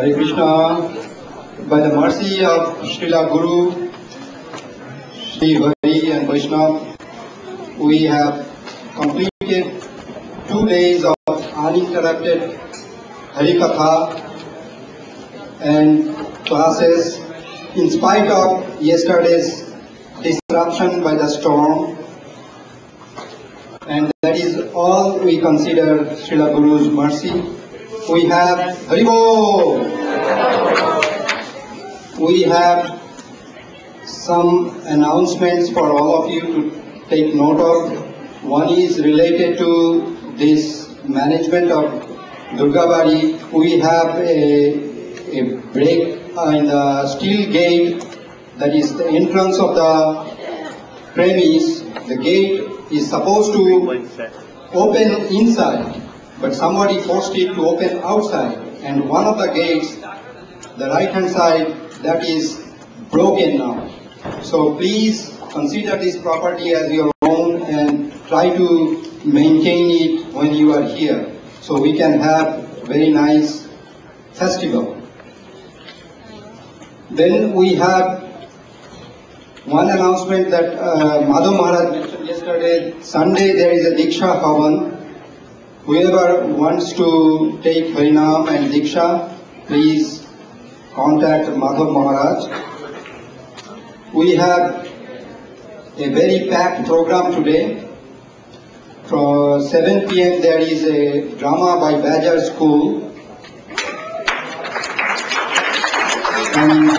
Hare Krishna. By the mercy of Srila Guru, Shri Hari and Vaishnav, we have completed 2 days of uninterrupted Harikatha and classes in spite of yesterday's disruption by the storm, and that is all we consider Srila Guru's mercy. We have Haribo. We have some announcements for all of you to take note of. One is related to this management of Durga Bari. We have a break in the steel gate, that is the entrance of the premise. The gate is supposed to open inside, but somebody forced it to open outside, and one of the gates, the right hand side, that is broken now. So please consider this property as your own and try to maintain it when you are here, so we can have very nice festival. Then we have one announcement that Madhav Maharaj mentioned yesterday. Sunday there is a Diksha Havan. Whoever wants to take Harinam and Diksha, please contact Madhav Maharaj. We have a very packed program today. From 7 p.m. there is a drama by Badger School. And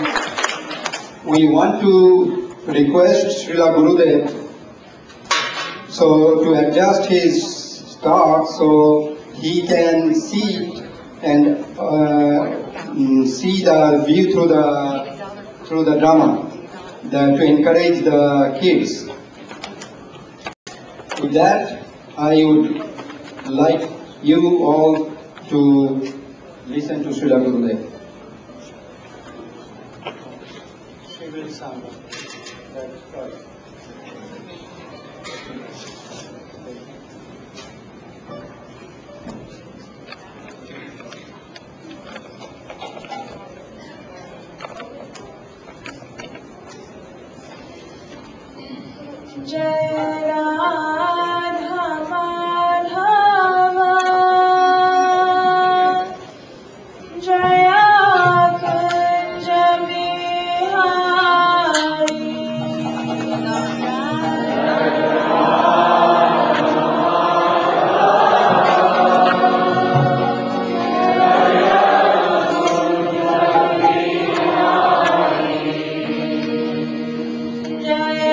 we want to request Srila Gurudeva so to adjust his start so he can see and see the view through the drama, to encourage the kids. With that, I would like you all to listen to Srila Gurudeva. She will sound that first. Jai Radha Madhava Jaya Kunja Jaya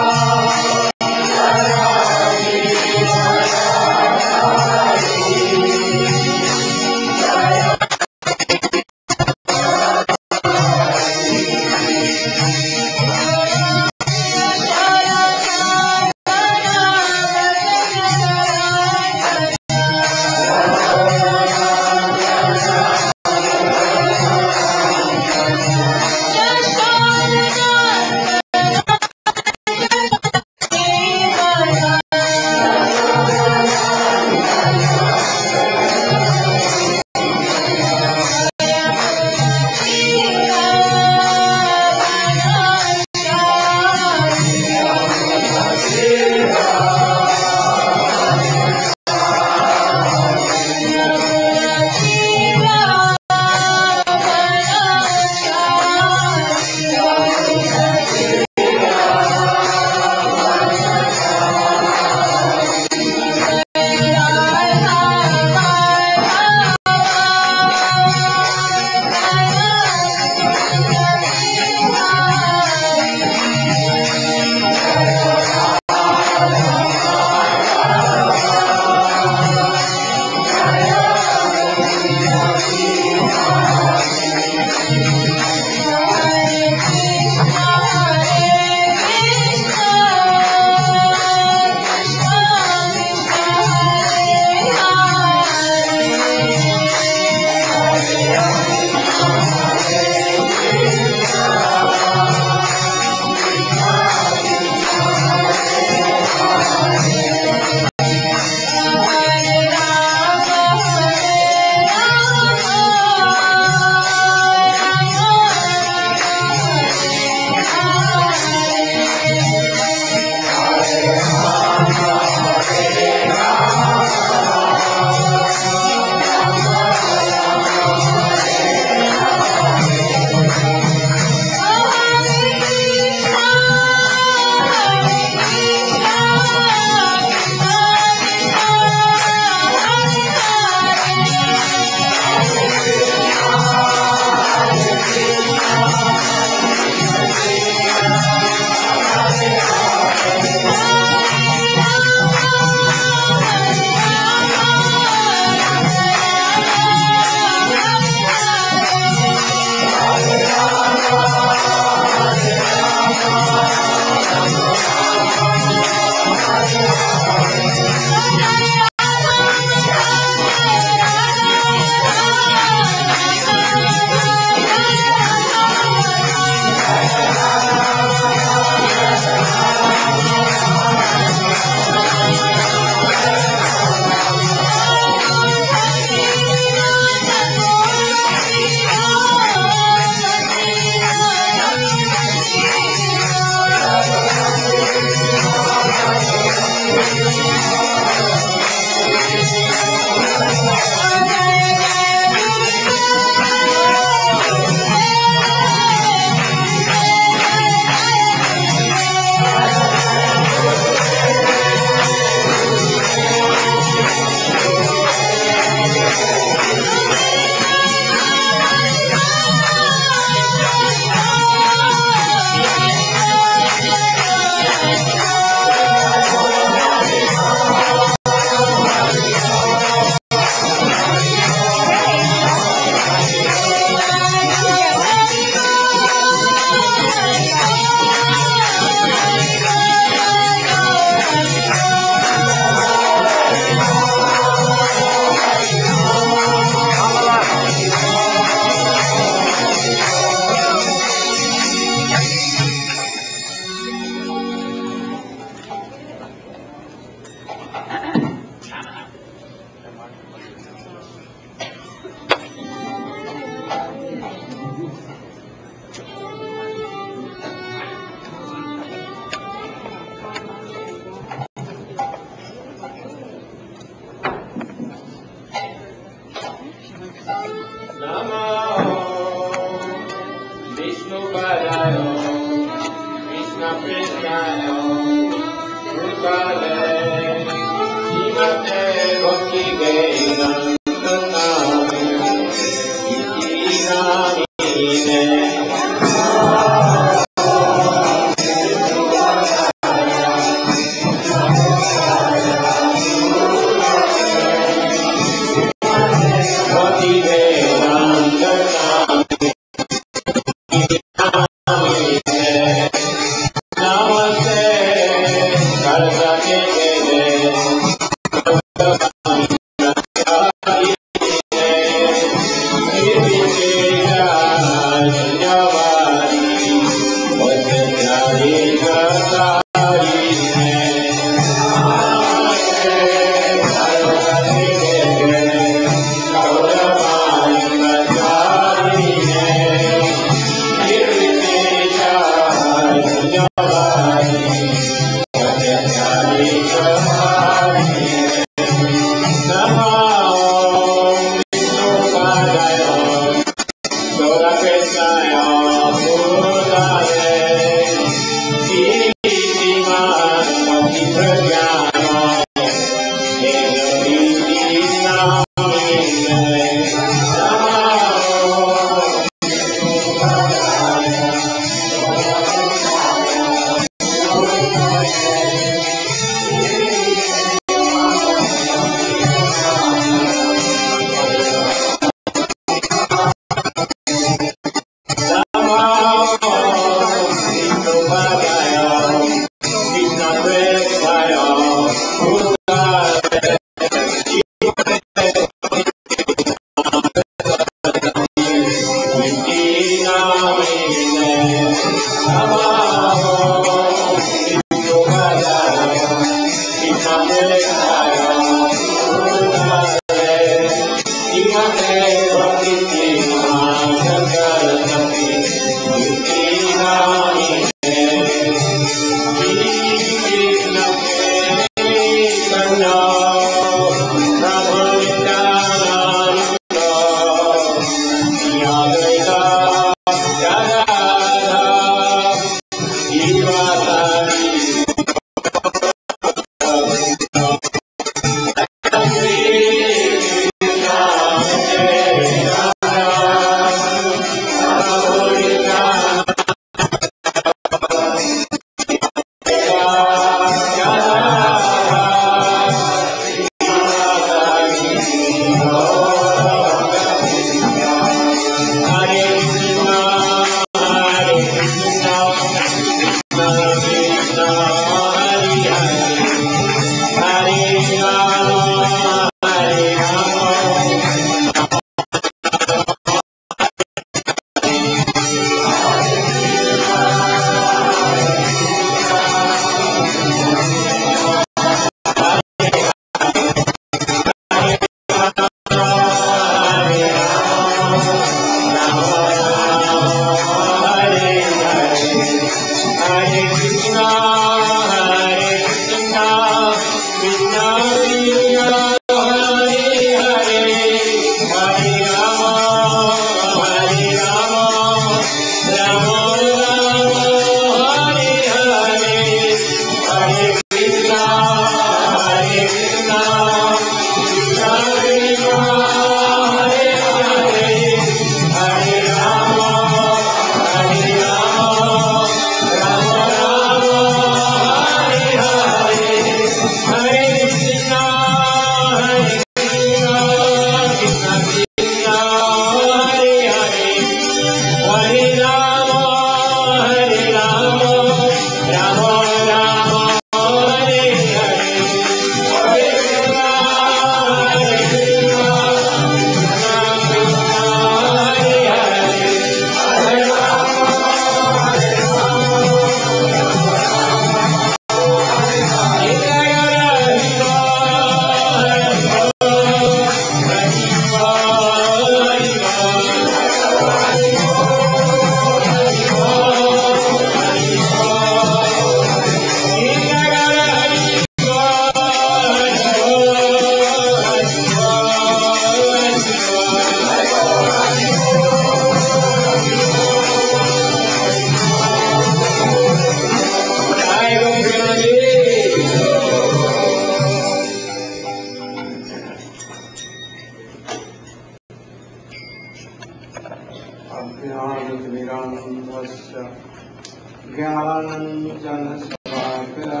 जनशलाकया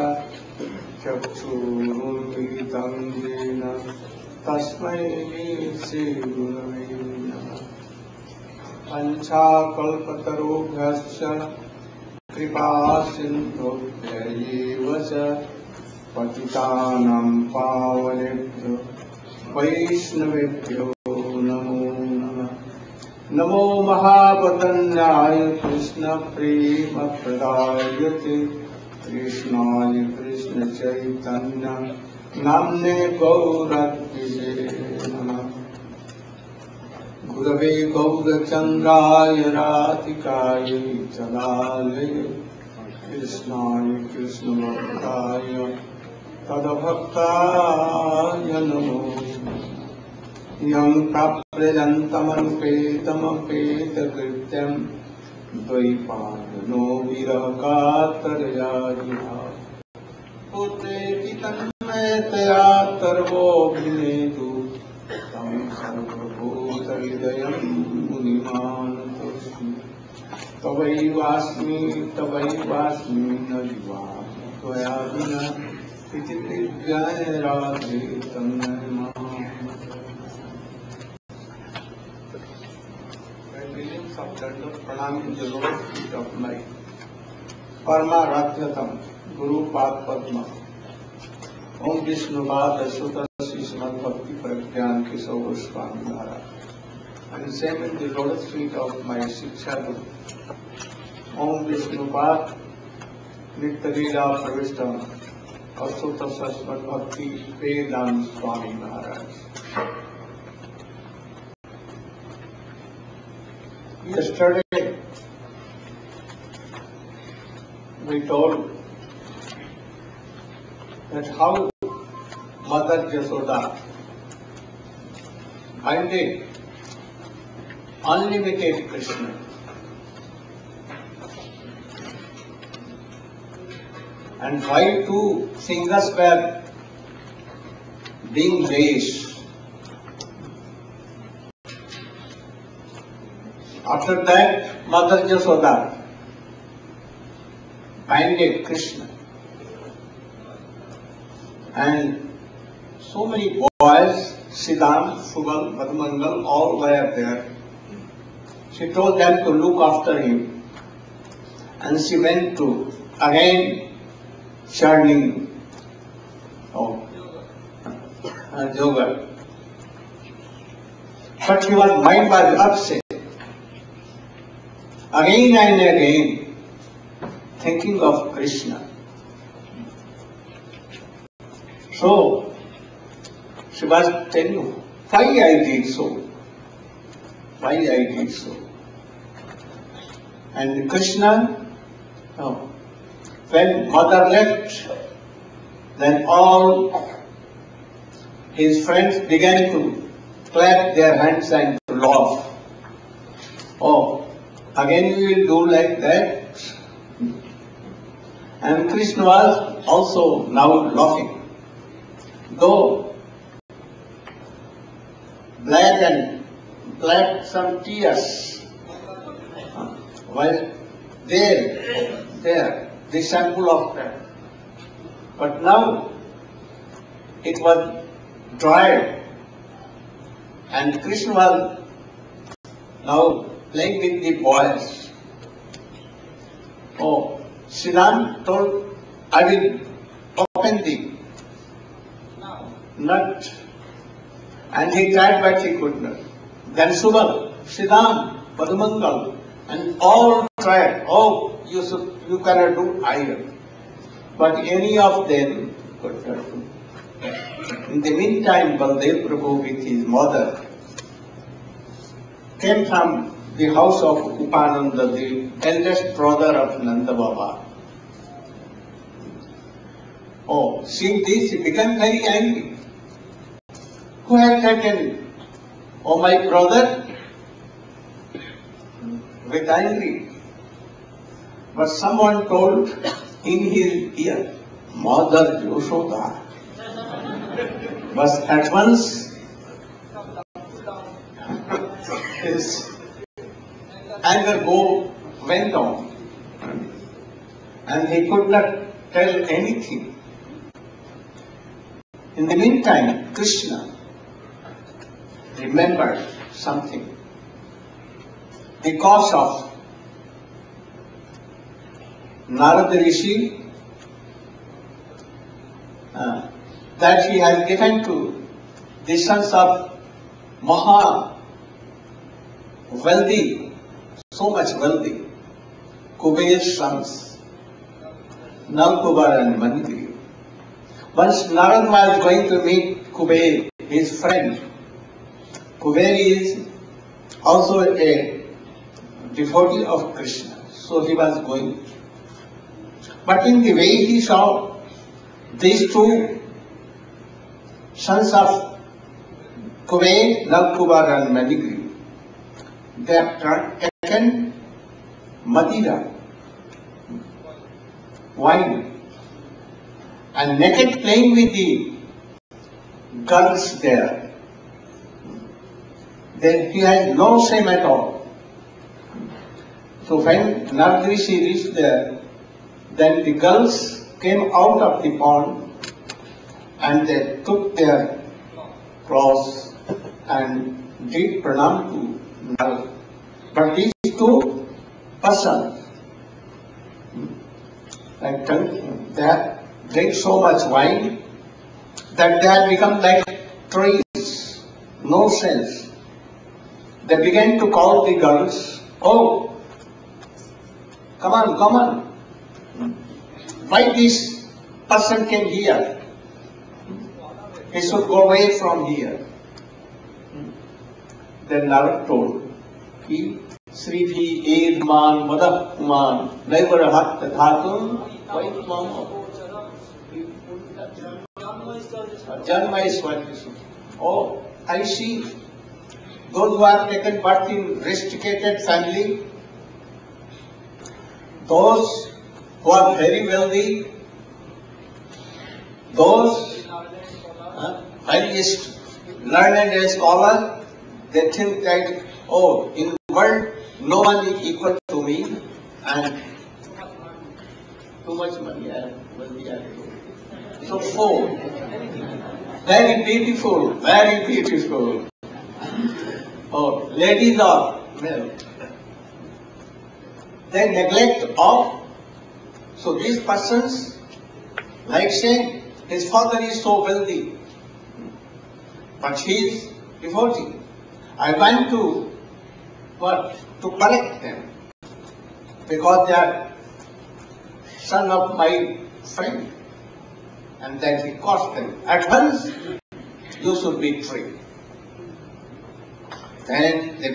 चक्षुरुन्मिलितं येन तस्मै श्रीगुरवे नमः। पञ्चाकल्पतरुभ्यश्च कृपासिन्धुभ्यैव च पतितानां पावनेभ्यो वैष्णवेभ्यो नमो नमः। नमो महावदन्याय कृष्णप्रेमप्रदायते कृष्णाय कृष्णचैतन्य नाम्ने गौरत्विषे नमः। गुरवे गौरचन्द्राय राधिकाय चलालये कृष्णाय कृष्णभक्ताय तद्भक्ताय नमो यं प्रव्रजन्तमनुपेतमपेतकृत्यं द्वैपायनो विरहकातरया पुत्रेति तन्मयतया सर्वोऽभिनेतु तं सर्वभूतहृदयं मुनिमानतोऽस्मि। तवैवास्मि न जीवामि त्वया विना इति विज्ञाय राधे तन्मय माम्। Millions of dandavats pranaming the Lord's feet of my Paramaradhyatam Guru Pad Padma Om Vishnuvad Sutta Srimad Bhakti Pragyan Keshav Goswami Maharaj. And examine the Lord's feet of my Shiksha Guru Om Vishnuvad Nitya Pravishtam Sutta Srimad Bhakti Vedanta Swami Maharaj. Yesterday we told that how Mother Yasoda minded unlimited Krishna and why two singers were being raised. After that, Mother Yasoda binded Krishna, and so many boys, Siddham, Subal, Madhumangal, all were there. She told them to look after him, and she went to again churning yoga. But your mind was upset. Again and again, thinking of Krishna. So, she was telling you, why I did so? Why I did so? And Krishna, when mother left, then all his friends began to clap their hands and to laugh. Oh, again we will do like that. And Krishna was also now laughing. Though black some tears while there, the sample of that. But now it was dry, and Krishna was now playing with the boys. Oh, Siddham told, I will open the nut. And he tried, but he could not. Then Subal, Siddham, Madhumangal, and all tried. Oh, you cannot do either. But any of them could not do. In the meantime, Baldev Prabhu with his mother came from the house of Upananda, the eldest brother of Nanda Baba. Oh, seeing this, he became very angry. Who had threatened? Oh, my brother, with angry. But someone told in his ear, Mother Yashoda. But at once, his anger went down. and he could not tell anything. In the meantime, Krishna remembered something. Because of Narada Rishi, that he has given to the sons of Maha wealthy, so much wealthy, Kuber's sons, Nalkubar and Manigri. Once Narada was going to meet Kuber, his friend. Kuber is also a devotee of Krishna, so he was going. But in the way he saw these two sons of Kuber, Nalkubar and Manigri, they have taken Madira, wine, and naked playing with the girls there. Then he has no shame at all. So when Narada Rishi reached there, then the girls came out of the pond and they took their clothes and did pranam to Narada. But these two persons, like they drink so much wine that they have become like trees, no sense. They began to call the girls, "Oh, come on, come on. Why this person came here? He should go away from here." Then Narada told, "He Srivi Edman Madah Kuman Naivar Hat Thatum Vaitmam Janma is what you see. Oh, I see those who have taken birth in restricted family, those who are very wealthy, those highest learned and scholar, they think that, oh, in the world no one is equal to me and too much money I have, wealthy I have. So four. Very beautiful, very beautiful. Oh, ladies are male. They neglect all. So these persons, like saying, his father is so wealthy, but he is devotee. I want to, what? To collect them, because they are son of my friend, and that he cost them. At once, you should be free. Then they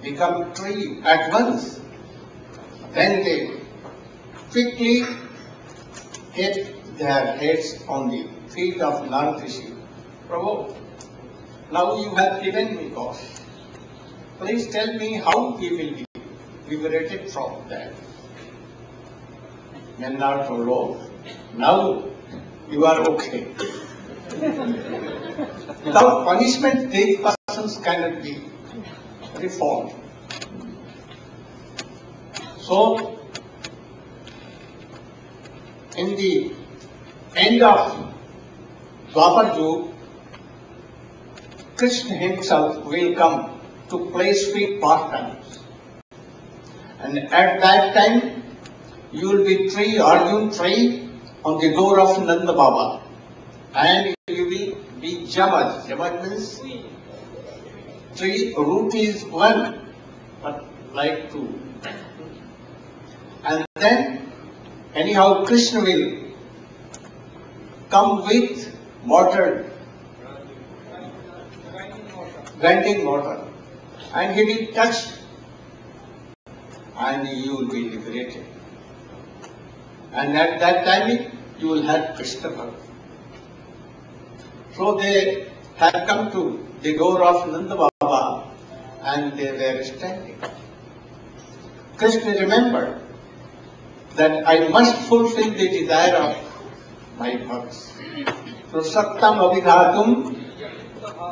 become free at once. Then they quickly hit their heads on the feet of Narada Rishi. Prabhu, now you have given me cause. Please tell me how he will be liberated from that. Then Narada told, "Oh, now you are okay." Without punishment, these persons cannot be reformed. So, in the end of Dwapar Yuga, Krishna himself will come to play sweet pastimes. And at that time, you will be tree, Arjun tree, on the door of Nanda Baba. And you will be Jamaj. Jamaj means tree, root is one, but like two. And then, anyhow, Krishna will come with water, grinding water, and he will touch, and you will be liberated. And at that time, you will have Krishna Bhakti. So they had come to the door of Nanda Baba, and they were standing. Krishna remembered that I must fulfill the desire of my bhakts. So Sattam Abhidhatum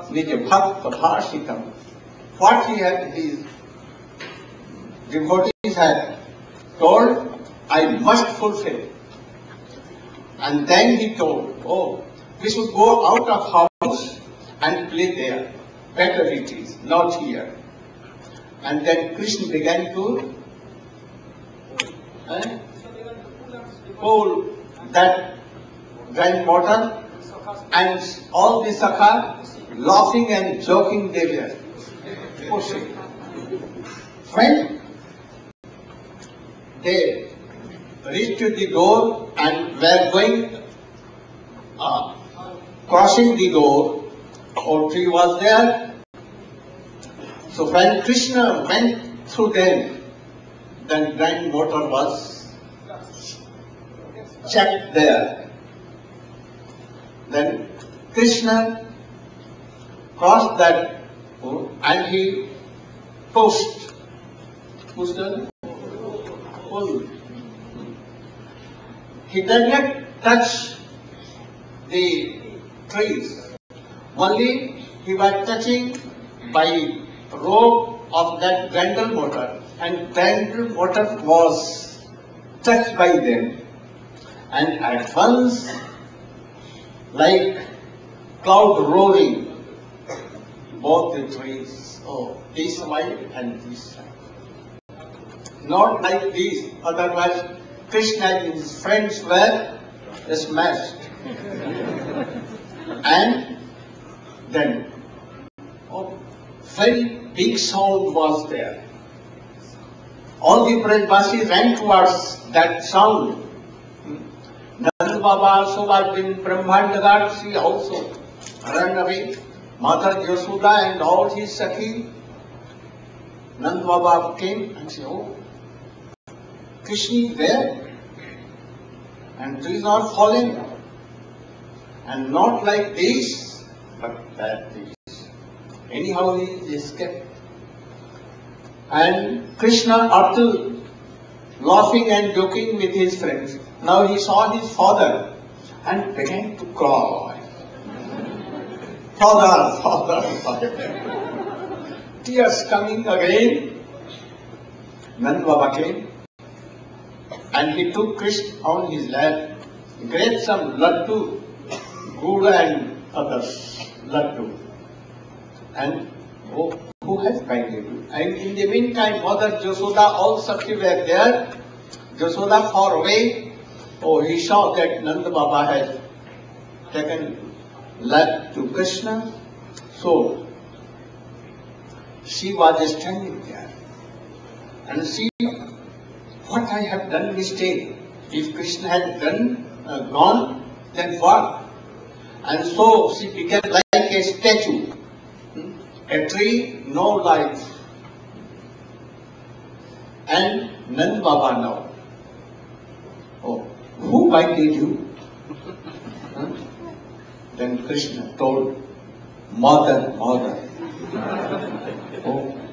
Nija Bhakta Bhashitam. What he had, his devotees had told, I must fulfill. And then he told, oh, we should go out of house and play there. Better it is, not here. And then Krishna began to pull that grandmother, and all the Sakha, laughing and joking, they were pushing. When they reached to the door and were going, crossing the door, old tree was there. So when Krishna went through them, then grandmother was checked there. Then Krishna crossed that and he pushed the pulled. He did not touch the trees. Only he was touching by rope of that grandmother, and grandmother was touched by them. And at once, like cloud rolling, both the trees, this side and this side. Not like these, otherwise Krishna and his friends were smashed. And then, very big sound was there. All the Brajvasis ran towards that sound. Nanda Baba also was in Brahmandaghat, she also ran away. Mother Yashoda and all his Sakhi. Nanda Baba came and said, oh, Krishna is there, and trees are falling, and not like this, but that this. Anyhow, he escaped. And Krishna, after laughing and joking with his friends, now he saw his father and began to cry. Father, father, father. Tears coming again. Nanda Baba came and he took Krishna on his lap, grabbed some laddu, Gouda and others, laddu. And who has guided you? And in the meantime, Mother Yashoda, all Sakhi were there. Yashoda far away. He saw that Nanda Baba has taken lap to Krishna. So, she was standing there. And see, what I have done mistake. If Krishna had gone, then what? And so she became like a statue. A tree, no life. And Nanda Baba now. Who guided you? Then Krishna told, Mother, mother.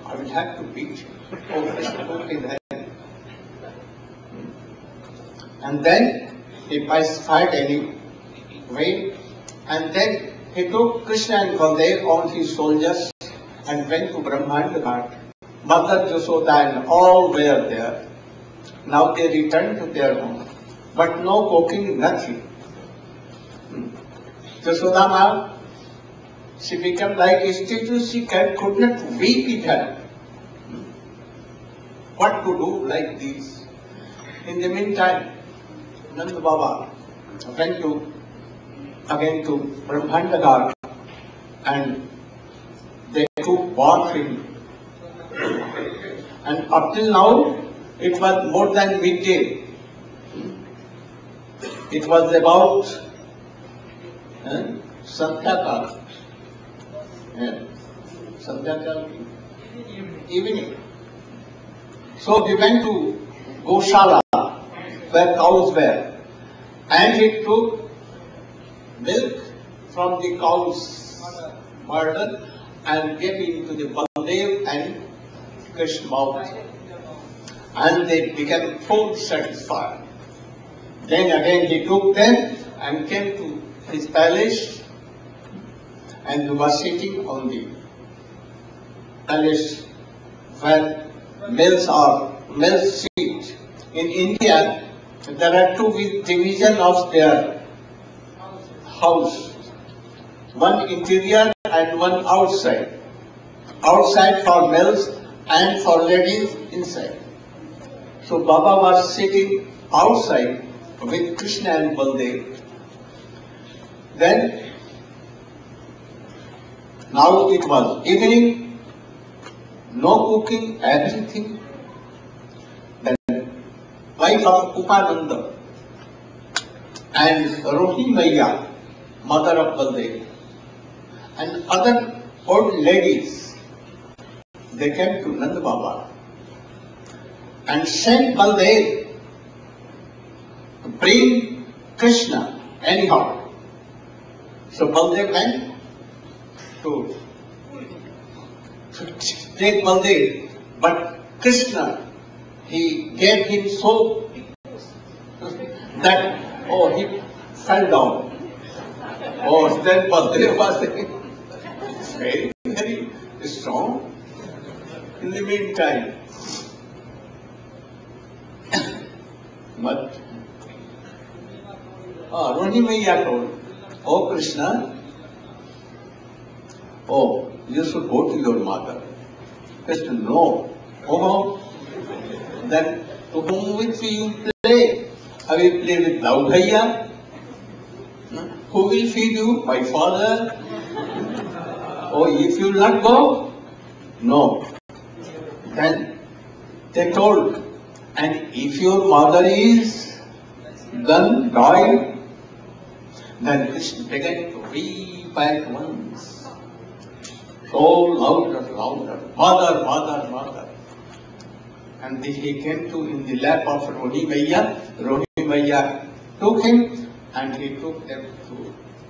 I will have to beat you. Krishna took his hand. And then he pacified anyway. And then he took Krishna and Baldev on his soldiers and went to Brahmandaghat. Mother Yashoda and all were there. Now they returned to their home. But no cooking, nothing. Yashoda now, she became like a statue, she could not weep with her. What to do like this? In the meantime, Nanda Baba went again to Brahmandaghat and they took bath him. And up till now, it was more than midday. It was about Sandhyakal. Sandhyakal evening. So he went to Goshala, where cows were, and he took milk from the cow's mother and gave it to the Baldev and Krishna mouth. And they became full satisfied. Then again he took them and came to his palace and was sitting on the palace where males sit In India, there are two divisions of their house. One interior and one outside. Outside for males and for ladies inside. So Baba was sitting outside with Krishna and Baldev. Then, now it was evening, no cooking, everything. Then, wife of Upananda and Rohini Maiya, mother of Baldev, and other old ladies, they came to Nanda Baba and sent Baldev to bring Krishna anyhow. So Baldev went to take Baldev, but Krishna, he gave him so that, he fell down. Then Baldev was very, very strong. In the meantime, but Rohini Maiya told, "Oh Krishna, you should go to your mother." Krishna, "No." "Oh, then to whom will you play? I will play with Bhaiya. Who will feed you? My father." If you will not go? No. Then they told, "And if your mother is then died?" Then Krishna began to weep at once. So louder, "Mother, mother, mother." And he came to in the lap of Rohini Maiya. Rohini Maiya took him and he took them to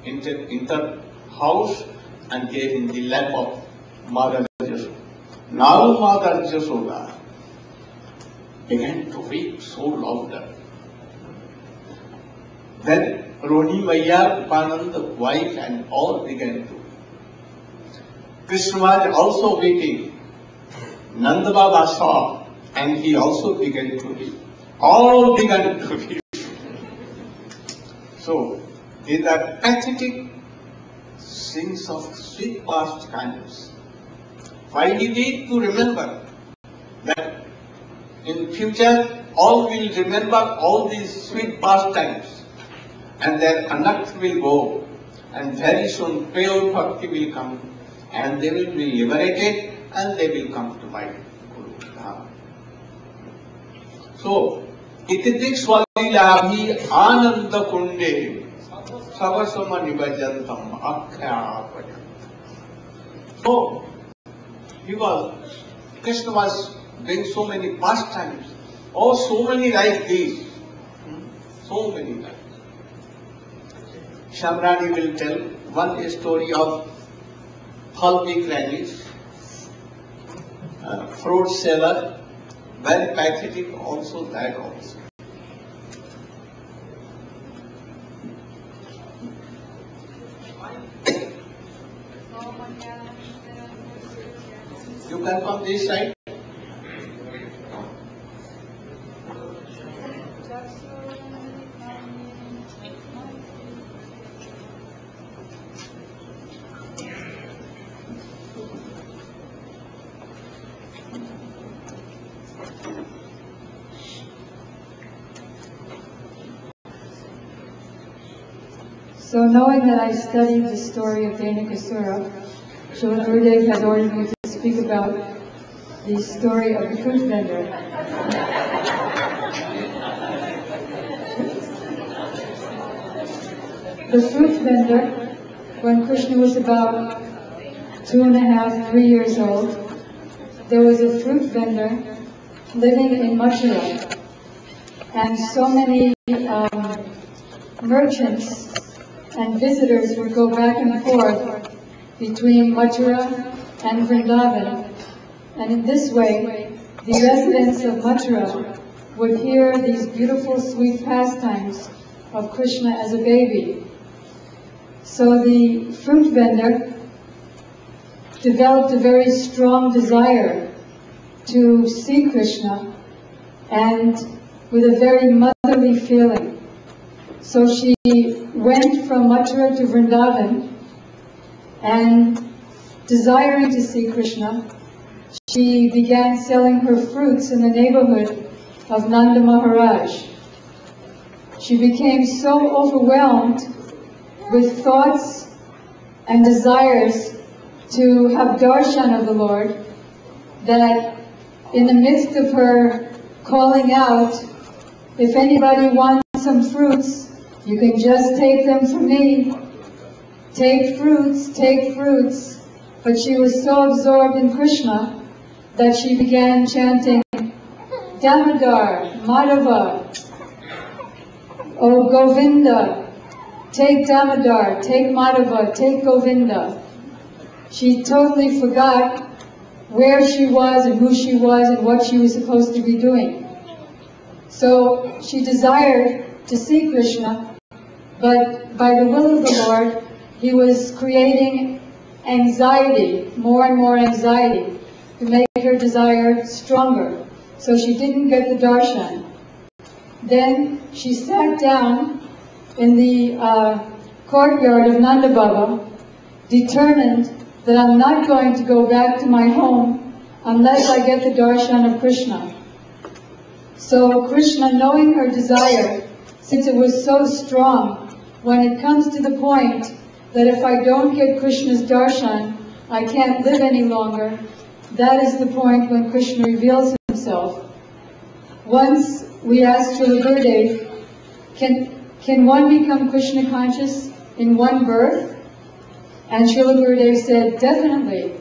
inter house and gave in the lap of Mother Jasoda. Now Mother Jasoda began to weep so louder. Then Rohini Maiya, Upananda, wife and all began to. Krishna was also weeping. Nanda Baba saw and he also began to weep. All began to weep. So these are pathetic scenes of sweet past times. Why we need to remember that in future all will remember all these sweet past times and their anarth will go and very soon pure bhakti will come and they will be liberated and they will come to my Guru Dham. So, itidik swalilabhi ananda kunde savasama nibajantam akhyapajam. So, Krishna was doing so many pastimes, so many like these, so many like. Shamrani will tell one story of Halvi Kranish, fruit seller, very pathetic also, that also. You can come this side. So knowing that I studied the story of Dhenukasura, Srila Gurudeva has ordered me to speak about the story of the fruit vendor. The fruit vendor, when Krishna was about 2.5, 3 years old, there was a fruit vendor living in Mathura, and so many merchants and visitors would go back and forth between Mathura and Vrindavan, and in this way, the residents of Mathura would hear these beautiful, sweet pastimes of Krishna as a baby. So the fruit vendor developed a very strong desire to see Krishna, and with a very motherly feeling. So she went from Mathura to Vrindavan, and desiring to see Krishna, she began selling her fruits in the neighborhood of Nanda Maharaj. She became so overwhelmed with thoughts and desires to have darshan of the Lord that in the midst of her calling out, if anybody wants some fruits, you can just take them from me. Take fruits, take fruits. But she was so absorbed in Krishna that she began chanting, Damodar, Madhava, O Govinda, take Damodar, take Madhava, take Govinda. She totally forgot where she was and who she was and what she was supposed to be doing. So she desired to see Krishna, but by the will of the Lord, he was creating anxiety, more and more anxiety, to make her desire stronger. So she didn't get the darshan. Then she sat down in the courtyard of Nanda Baba, determined that I'm not going to go back to my home unless I get the darshan of Krishna. So Krishna, knowing her desire, since it was so strong, when it comes to the point that if I don't get Krishna's darshan, I can't live any longer, that is the point when Krishna reveals himself. Once we asked Srila Gurudeva, can one become Krishna conscious in one birth? And Srila Gurudeva said, definitely,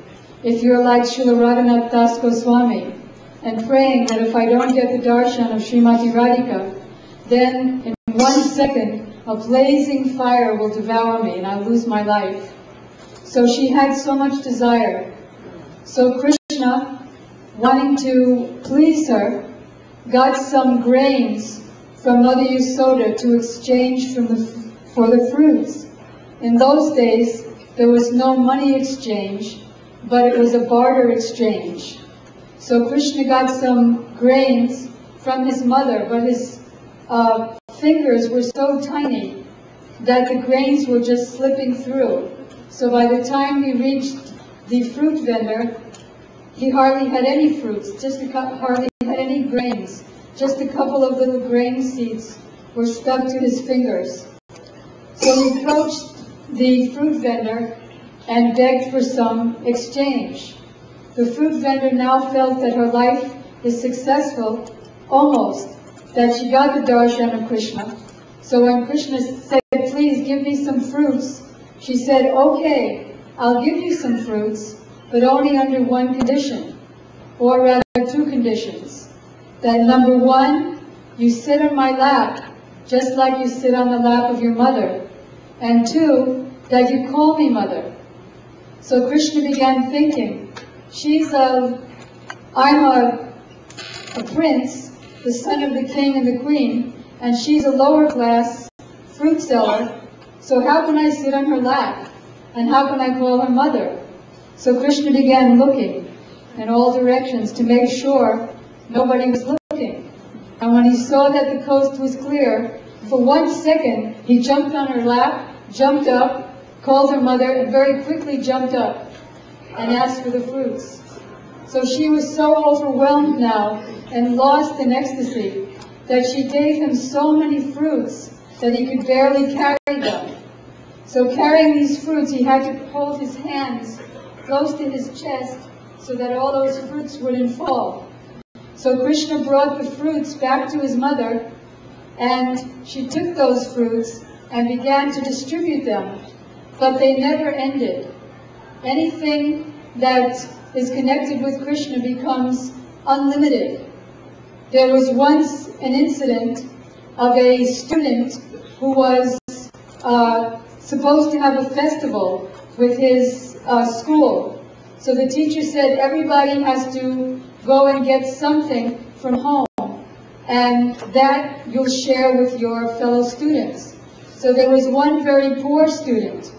if you're like Srila Raghunath Das Goswami, and praying that if I don't get the darshan of Srimati Radhika, then in 1 second, a blazing fire will devour me and I'll lose my life. So she had so much desire. So Krishna, wanting to please her, got some grains from Mother Yasoda to exchange for the fruits. In those days, there was no money exchange, but it was a barter exchange. So Krishna got some grains from his mother, but his fingers were so tiny that the grains were just slipping through. So by the time he reached the fruit vendor, he hardly had any fruits, hardly had any grains. Just a couple of little grain seeds were stuck to his fingers. So he approached the fruit vendor and begged for some exchange. The fruit vendor now felt that her life is successful, almost, that she got the darshan of Krishna. So when Krishna said, please give me some fruits, she said, okay, I'll give you some fruits, but only under one condition, or rather 2 conditions. That number 1, you sit on my lap, just like you sit on the lap of your mother. And 2, that you call me mother. So Krishna began thinking, I'm a prince, the son of the king and the queen, and she's a lower class fruit seller, so how can I sit on her lap? And how can I call her mother? So Krishna began looking in all directions to make sure nobody was looking. And when he saw that the coast was clear, for 1 second, he jumped on her lap, jumped up, called her mother, and very quickly jumped up and asked for the fruits. So she was so overwhelmed now and lost in ecstasy that she gave him so many fruits that he could barely carry them. So carrying these fruits, he had to hold his hands close to his chest so that all those fruits wouldn't fall. So Krishna brought the fruits back to his mother, and she took those fruits and began to distribute them, but they never ended. Anything that is connected with Krishna becomes unlimited. There was once an incident of a student who was supposed to have a festival with his school. So the teacher said everybody has to go and get something from home, and that you'll share with your fellow students. So there was one very poor student.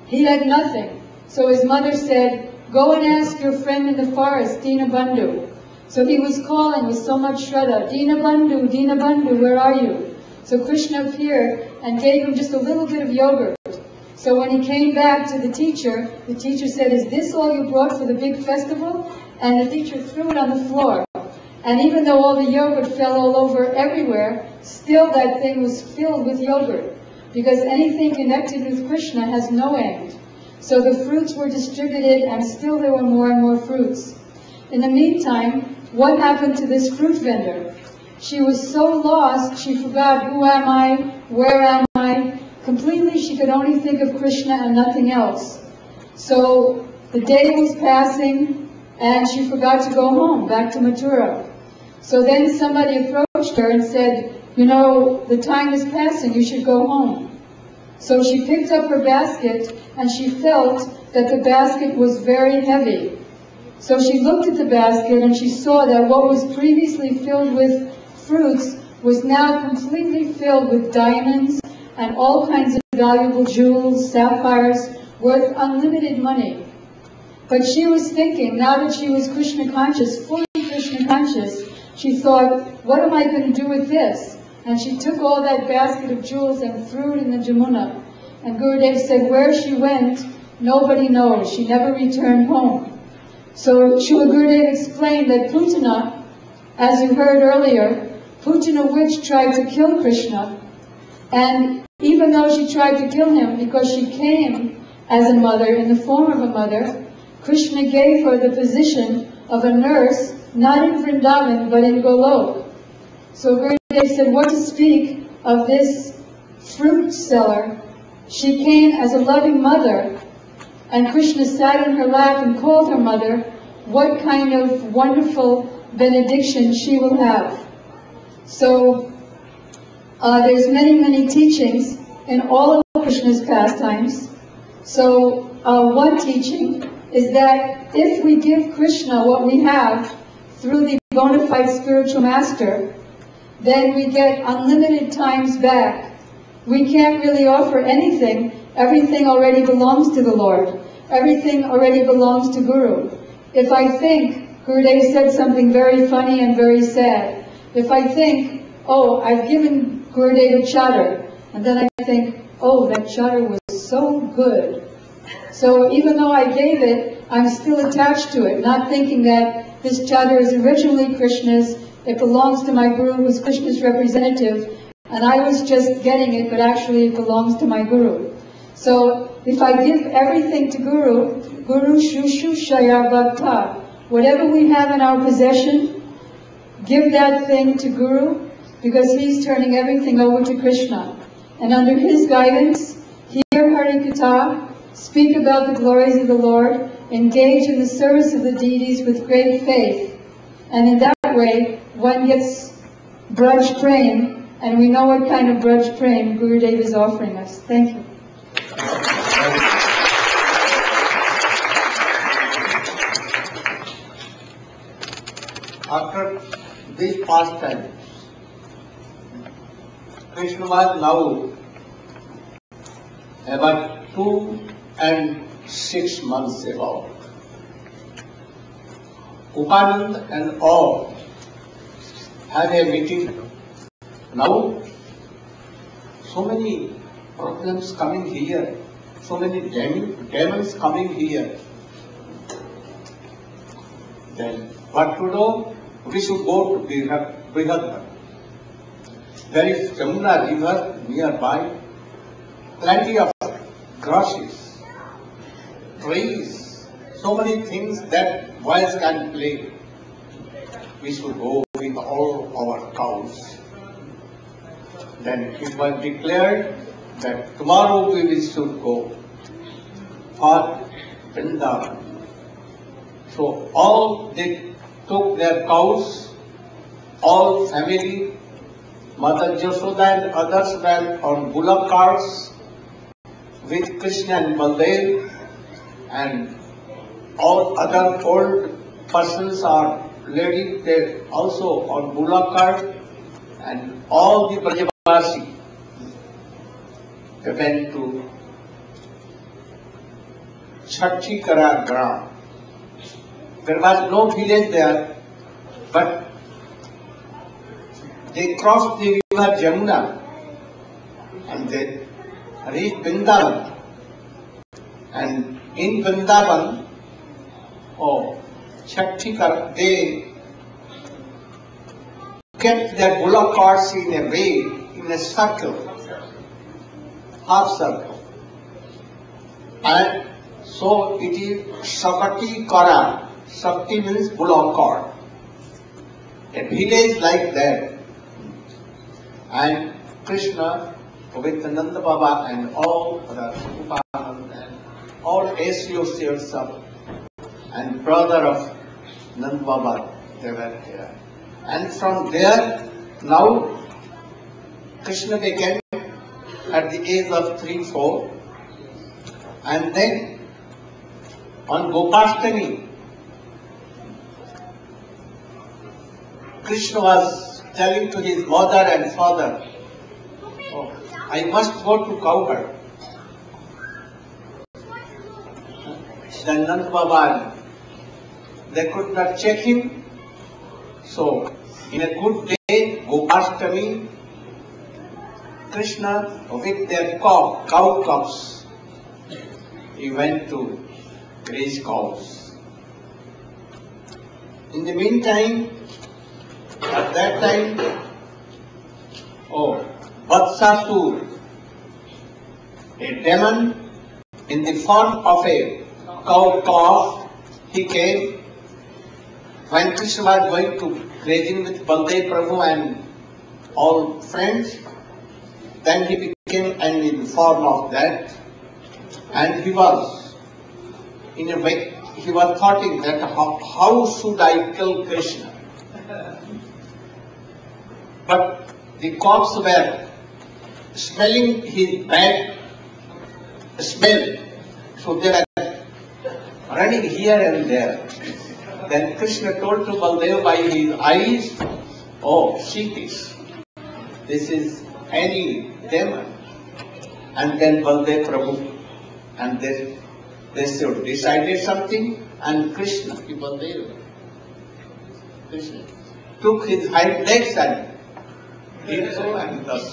He had nothing. So his mother said, go and ask your friend in the forest, Dinabandhu. So he was calling with so much Shraddha, Dina Bandhu, where are you? So Krishna appeared and gave him just a little bit of yogurt. So when he came back to the teacher said, is this all you brought for the big festival? And the teacher threw it on the floor. And even though all the yogurt fell all over everywhere, still that thing was filled with yogurt. Because anything connected with Krishna has no end. So the fruits were distributed and still there were more and more fruits. In the meantime, what happened to this fruit vendor? She was so lost, she forgot who am I, where am I. Completely, she could only think of Krishna and nothing else. So the day was passing and she forgot to go home, back to Mathura. So then somebody approached her and said, you know, the time is passing, you should go home. So she picked up her basket and she felt that the basket was very heavy. So she looked at the basket and she saw that what was previously filled with fruits was now completely filled with diamonds and all kinds of valuable jewels, sapphires, worth unlimited money. But she was thinking, now that she was Krishna conscious, fully Krishna conscious, she thought, what am I going to do with this? And she took all that basket of jewels and threw it in the Jamuna. And Gurudev said, where she went, nobody knows. She never returned home. So Srila Gurudeva explained that Putana, as you heard earlier, Putana witch tried to kill Krishna. And even though she tried to kill him because she came as a mother, in the form of a mother, Krishna gave her the position of a nurse, not in Vrindavan, but in Golok. So Gurudev said, what to speak of this fruit seller? She came as a loving mother, and Krishna sat in her lap and called her mother. What kind of wonderful benediction she will have. So there's many teachings in all of Krishna's pastimes. So one teaching is that if we give Krishna what we have through the bona fide spiritual master, then we get unlimited times back. We can't really offer anything. Everything already belongs to the Lord. Everything already belongs to Guru. If I think, Gurudev said something very funny and very sad. If I think, oh, I've given Gurudev a chadar, and then I think, oh, that chadar was so good. So even though I gave it, I'm still attached to it, not thinking that this chadar is originally Krishna's, it belongs to my Guru who's Krishna's representative, and I was just getting it, but actually it belongs to my Guru. So if I give everything to Guru, Guru Shushu Shaya Bhakta, whatever we have in our possession, give that thing to Guru, because he's turning everything over to Krishna. And under his guidance, hear Hari Katha, speak about the glories of the Lord, engage in the service of the deities with great faith. And in that way, one gets Braj Prem, and we know what kind of Braj Prem Gurudev is offering us. Thank you. After these pastimes, Krishna was now about 2 and 6 months ago. Upanand and all had a meeting. Now, so many problems coming here, so many demons coming here. Then what to do? We should go to Brihadar. There is Jamuna river nearby, plenty of grasses, trees, so many things that boys can play. We should go with all our cows. Then it was declared that tomorrow we should go for Vrindavan. So all they took their cows, all family, Mother Jashoda and others went on bullock carts with Krishna and Baldev, and all other old persons or ladies, they also on bullock cart, and all the Brajavasi, they went to Chhatchikara Gram. There was no village there, But they crossed the river Jamuna and they reached Vrindavan. And in Vrindavan, they kept their bullock carts in a way, in a circle, half circle. And so it is Sakati Kara. Sakti means bullock cart. A village like that. And Krishna with Nanda Baba and all the Upanand and all associates of and brother of Nanda Baba, they were here. And from there, now Krishna began at the age of 3-4, and then on Gopashtami, Krishna was telling to his mother and father, "Oh, I must go to cowherd." Then Nanda Baba, they could not check him. So, in a good day, Gopashtami, Krishna with their cow cubs, he went to graze cows. In the meantime, at that time, Vatsasur, a demon in the form of a cow calf, he came when Krishna was going to grazing with Baldev Prabhu and all friends. Then he became in the form of that, and he was, in a way, he was thoughting that how should I kill Krishna? But the cows were smelling his bad smell, so they were running here and there. Then Krishna told to Baldev by his eyes, "Oh, see this. This is any demon." And then Baldev Prabhu, and they decided something, and Krishna took his hind legs and did so, and thus.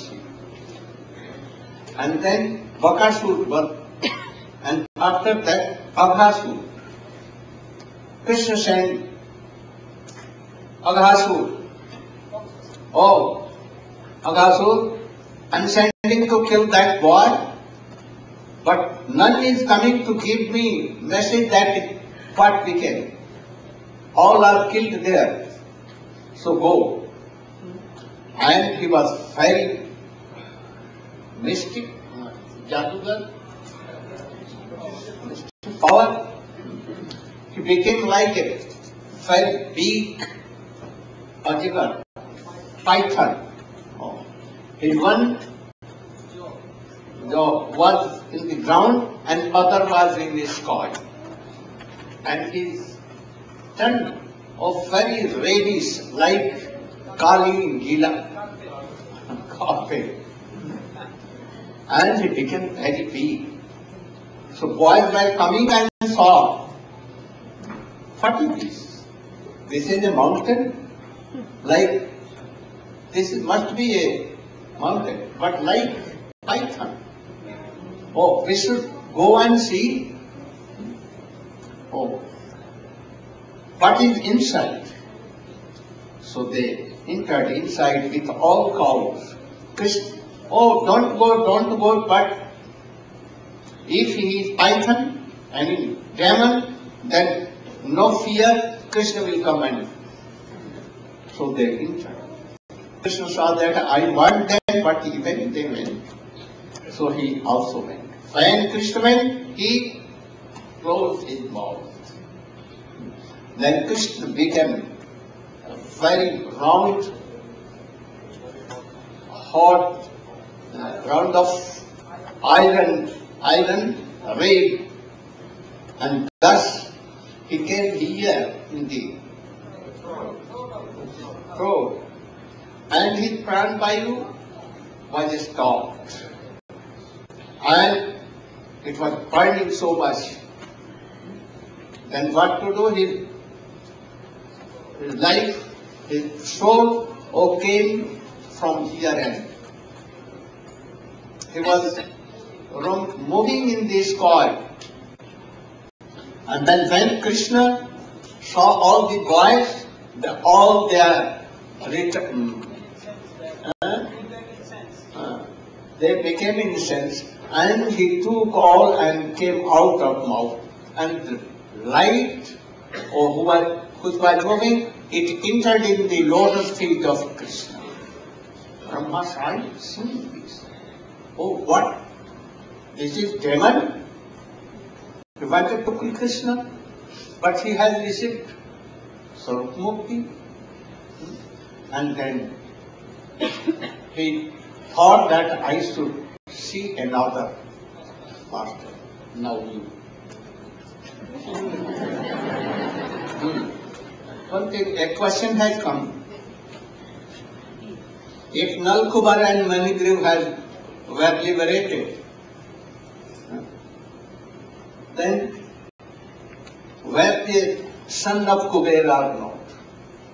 And then Bakasur, and after that Aghasur. Krishna sent Aghasur. "Oh, Aghasur, I am sending to kill that boy, but none is coming to give me message that what we can. All are killed there. So go." And he was very mystic, Jadugar, mystic power. He became like a very big Ajgar, python. His one was in the ground and other was in the sky. And his tongue of very reddish like Kali Gila, coffee. And he became very big. So boys were coming and saw, "What is this? This is a mountain? Like, this must be a mountain, but like python. Oh, we should go and see. Oh, what is inside?" So they entered inside with all cows. Krishna, "Oh, don't go, but if he is python, I mean demon, then no fear, Krishna will come and." So they entered. Krishna saw that I want them, but even they went. So he also went. When Krishna went, he closed his mouth. Then Krishna became a very round, hot, round of iron red, and thus he came here in the throat, and his pranvayu was stopped, and it was burning so much. Then what to do? His life His soul came from here end. He was moving in the sky. And then when Krishna saw all the boys, all their they became incensed, and he took all and came out of mouth, and the light which was moving, it entered in the lotus feet of Krishna. Brahma saw it, see this. Oh, what? This is demon? He wanted to kill Krishna, but he has received Swarup Mukti. And then he thought that I should see another master. Now you. One thing, a question has come. If Nalkubar and Manigriv were liberated, then were the son of Kuber or not?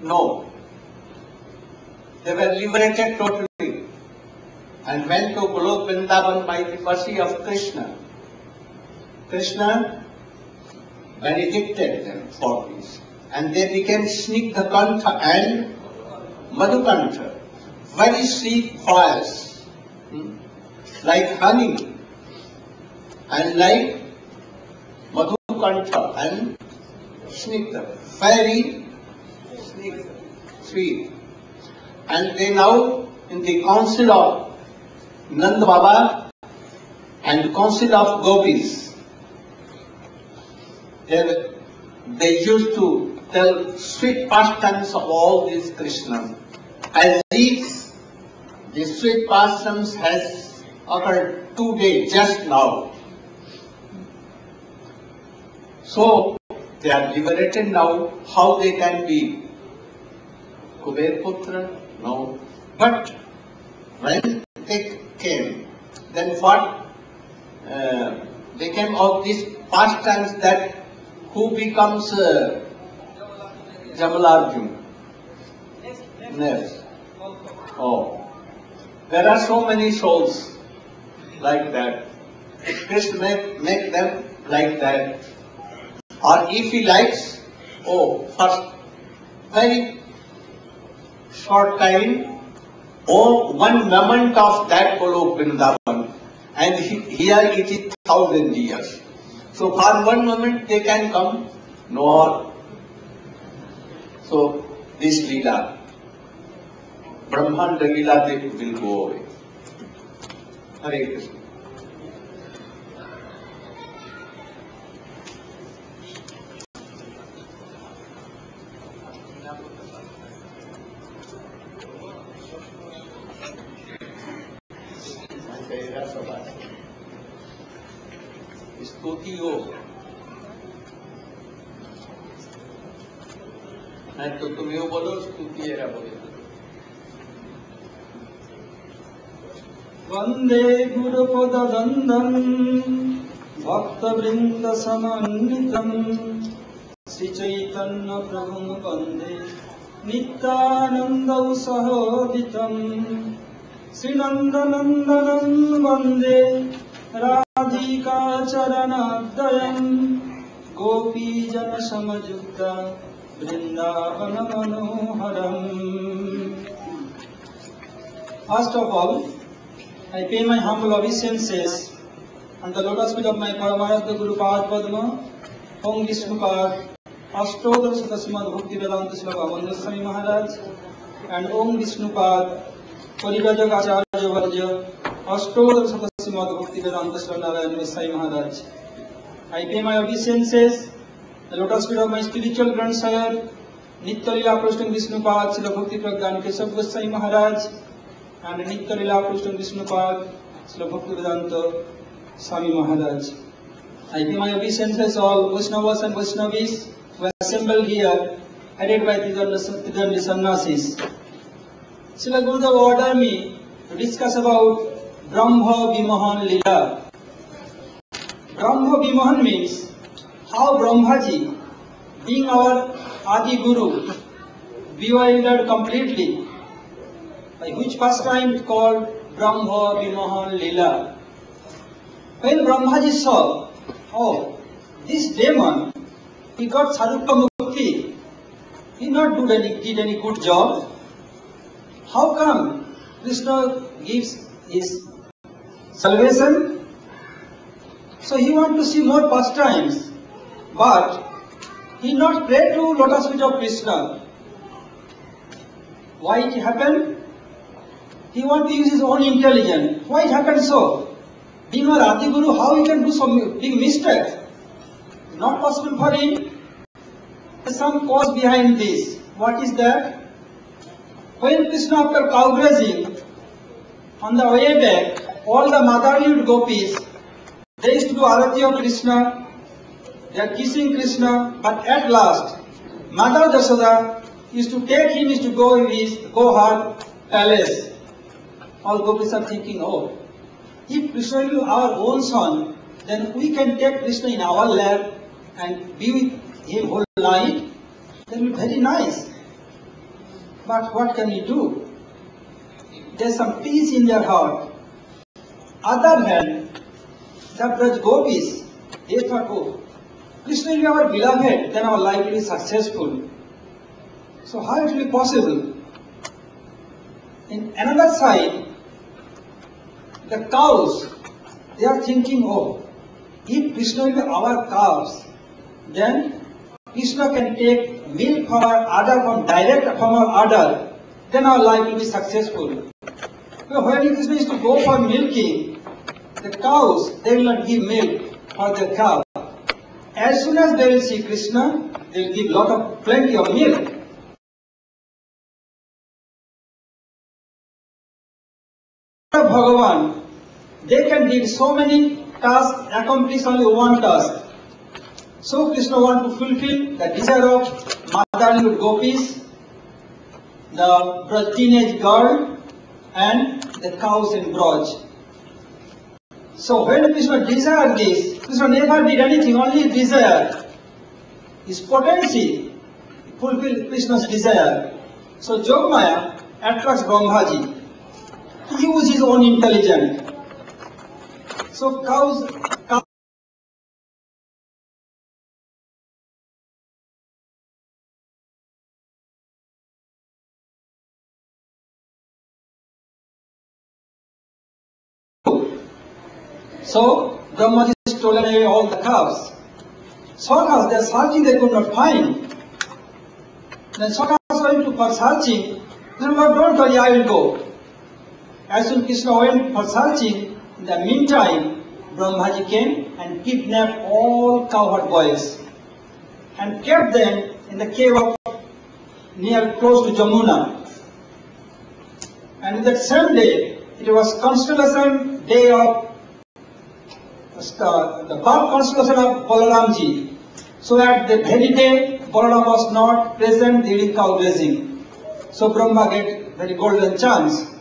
No. They were liberated totally and went to Golok Vrindavan by the mercy of Krishna. Krishna benedicted them for this, and they became Snigdha Kantha and Madhukantha, very sweet fires, like honey, and like Madhukantha and Snigdha, very sweet. And they now, in the council of Nanda Baba and council of Gopis, they used to tell sweet pastimes of all these Krishna, as if the sweet pastimes has occurred today, just now. So they are liberated now. How they can be Kuber Putra? No. But when they came, then what became of these pastimes, that who becomes Jamalarjun? Next. Oh. There are so many souls like that. Krishna make them like that. Or if he likes, first, very short time, one moment of that Golok Vrindavan, and here it is 1,000 years. So for one moment they can come, no. So this Leela, Brahmanda Leela, they will go away. Hare Krishna. स्तुति हो, नहीं तो तुम यो बोलो स्तुति era बोले। वंदे गुरुपददंडं भक्तवृंद समन्वितं श्री चैतन्य प्रभुं वंदे नित्यानंदौ सहोदितं श्री नंदनंदनं वंदे Radhika चरणाद्वयं गोपीजन समयुक्ता Vrindavan मनोहरम. First of all, I pay my humble obeisances on the lotus feet of my Paramahansa Guru Pad Padma, Om Vishnupad, Ashtodhara Srimad Bhakti Vedanta Srila Swami Maharaj, and Om Vishnupad, Parivajak Acharya Varja, Ashtodhara Srimad Bhakti Vedanta Srila Narayana Sai Maharaj. I pay my obeisances the lotus feet of my spiritual grandsire, Nitya Lila Prashtam Vishnupad, Srila Bhakti Pragyan Keshav Goswami Maharaj, and Nitya Lila Prashtam Vishnupad, Srila Bhakti Vedanta Swami Maharaj. I pay my obeisances all Vaishnavas and Vaishnavis who are assembled here, headed by Tidandi Sannyasis. Srila Gurudeva ordered me to discuss about Brahma Vimahan Lila. Brahma Vimahan means how Brahmaji, being our Adi Guru, bewildered completely, by which pastime is called Brahma Vimohan Lila. When Brahmaji saw, oh, this demon, he got Sarupta Mukti, he not did any good job. How come Krishna gives his salvation? So he want to see more pastimes, but he not pray to lotus feet of Krishna. Why it happened? He want to use his own intelligence. Why it happened so? Being a Adi Guru, how he can do some big mistakes? Not possible for him. There's some cause behind this. What is that? When Krishna after cow grazing, on the way back, all the motherly gopis, they used to do arati of Krishna, they are kissing Krishna, but at last, Mother Jashoda used to take him, used to go in his her palace. All gopis are thinking, oh, if Krishna is our own son, then we can take Krishna in our lap and be with him whole night. That will be very nice. But what can we do? There's some peace in their heart. Other hand, the Braj gopis, they thought, oh, Krishna will be our beloved, then our life will be successful. So how it will be possible? In another side, the cows, they are thinking, oh, if Krishna will be our cows, then Krishna can take milk from our udder, from our udder, then our life will be successful. But when Krishna is to go for milking, the cows, they will not give milk for their cow. As soon as they will see Krishna, they will give plenty of milk. Bhagavan, they can do so many tasks, accomplish only one task. So Krishna wants to fulfill the desire of motherly gopis, the teenage girl, and the cows in Braj. So when Krishna desired this, Krishna never did anything, only desire. His potency fulfilled Krishna's desire. So Jogmaya attracts Brahmaji. He uses his own intelligence. So cows So Brahmaji stolen away all the cows. Sakas, they are searching, they could not find. Then Sakas went for searching. Then Lord, don't worry, I will go. As soon as Krishna went for searching, in the meantime, Brahmaji came and kidnapped all cowherd boys and kept them in the cave of close to Jamuna. And that same day, it was constellation day of the birth constellation of Balaramji. So at the very day, Balaram was not present during cow grazing. So Brahma get very golden chance.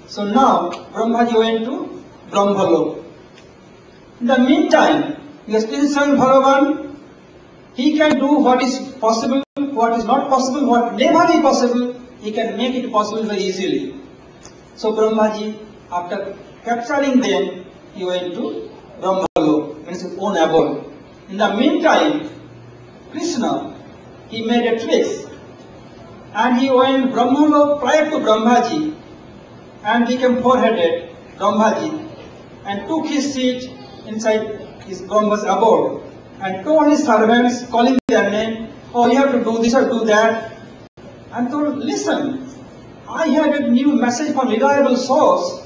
So now Brahmaji went to Brahmalok. In the meantime, he is still saying Bhagavan, he can do what is possible, what is not possible, what never be possible, he can make it possible very easily. So Brahmaji, after capturing them, he went to Brahmalok, means his own abode. In the meantime, Krishna, he made a trick, and he went Brahmalok prior to Brahmaji, and became four-headed Brahmaji, and took his seat inside his Brahma's abode, and told his servants, calling their name, oh, you have to do this or do that, and told, listen, I have a new message from reliable source,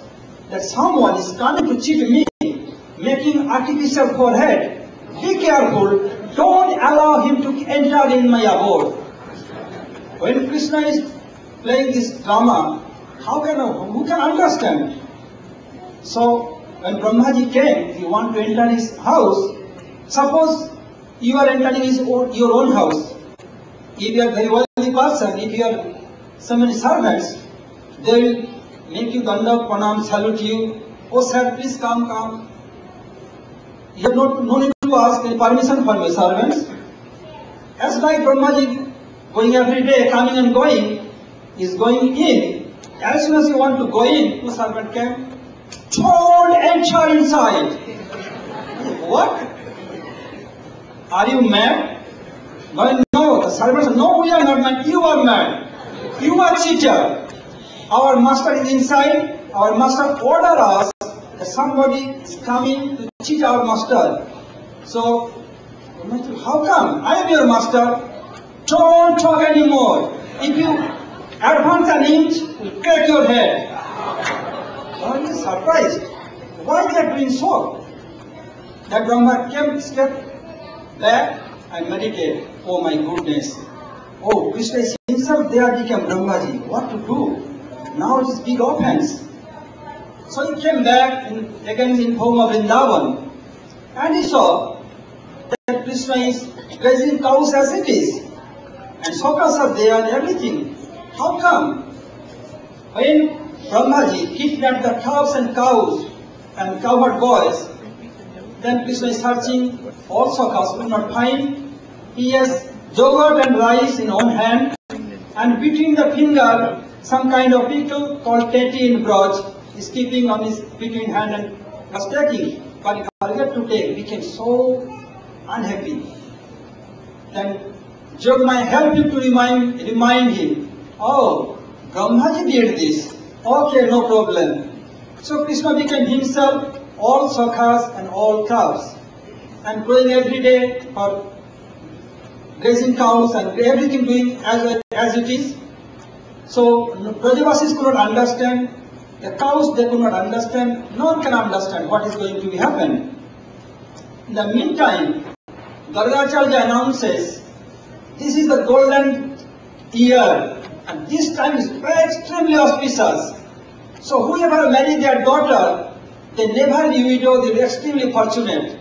that someone is coming to cheat me, making artificial forehead. Be careful, don't allow him to enter in my abode. When Krishna is playing this drama, who can understand? So when Brahmaji came, if you want to enter his house, suppose you are entering your own house. If you are a very wealthy person, if you have so many servants, they will make you danda, pranam, salute you. Oh sir, please come. You have no need to ask any permission from your servants. As like Brahmaji going every day, coming and going, is going in. As soon as you want to go in, two servants came, don't enter inside. What? Are you mad? No, the servants said, no, we are not mad, you are mad. You are cheater. Our master is inside, our master ordered us that somebody is coming to cheat our master. So, how come? I am your master. Don't talk anymore. If you advance an inch, we'll crack your head. I was surprised. Why they are doing so? That Brahma came, stepped back and meditated. Oh my goodness. Oh, Krishna is himself there became Brahmaji. What to do? Now it is big offense. So he came back again in home of Vrindavan. And he saw that Krishna is raising cows as it is. And sokas are there and everything. How come? When Brahmaji kidnapped the calves and cows and cowherd boys, then Krishna is searching all sokas, could not find. He has yogurt and rice in one hand, and between the finger, some kind of pickle called teti in Braj is keeping on his between hand and was taking. But he forgot to take, became so unhappy. Then Jogmaya helped him to remind him, oh, Brahmaji did this. Okay, no problem. So Krishna became himself all sokas and all cows, and going every day for raising cows and everything doing as it is. So Brajavasis could not understand. The cows, they could not understand. No one can understand what is going to happen. In the meantime, Gargacharya announces, this is the golden year, and this time is extremely auspicious. So whoever married their daughter, they never be widow, they were extremely fortunate.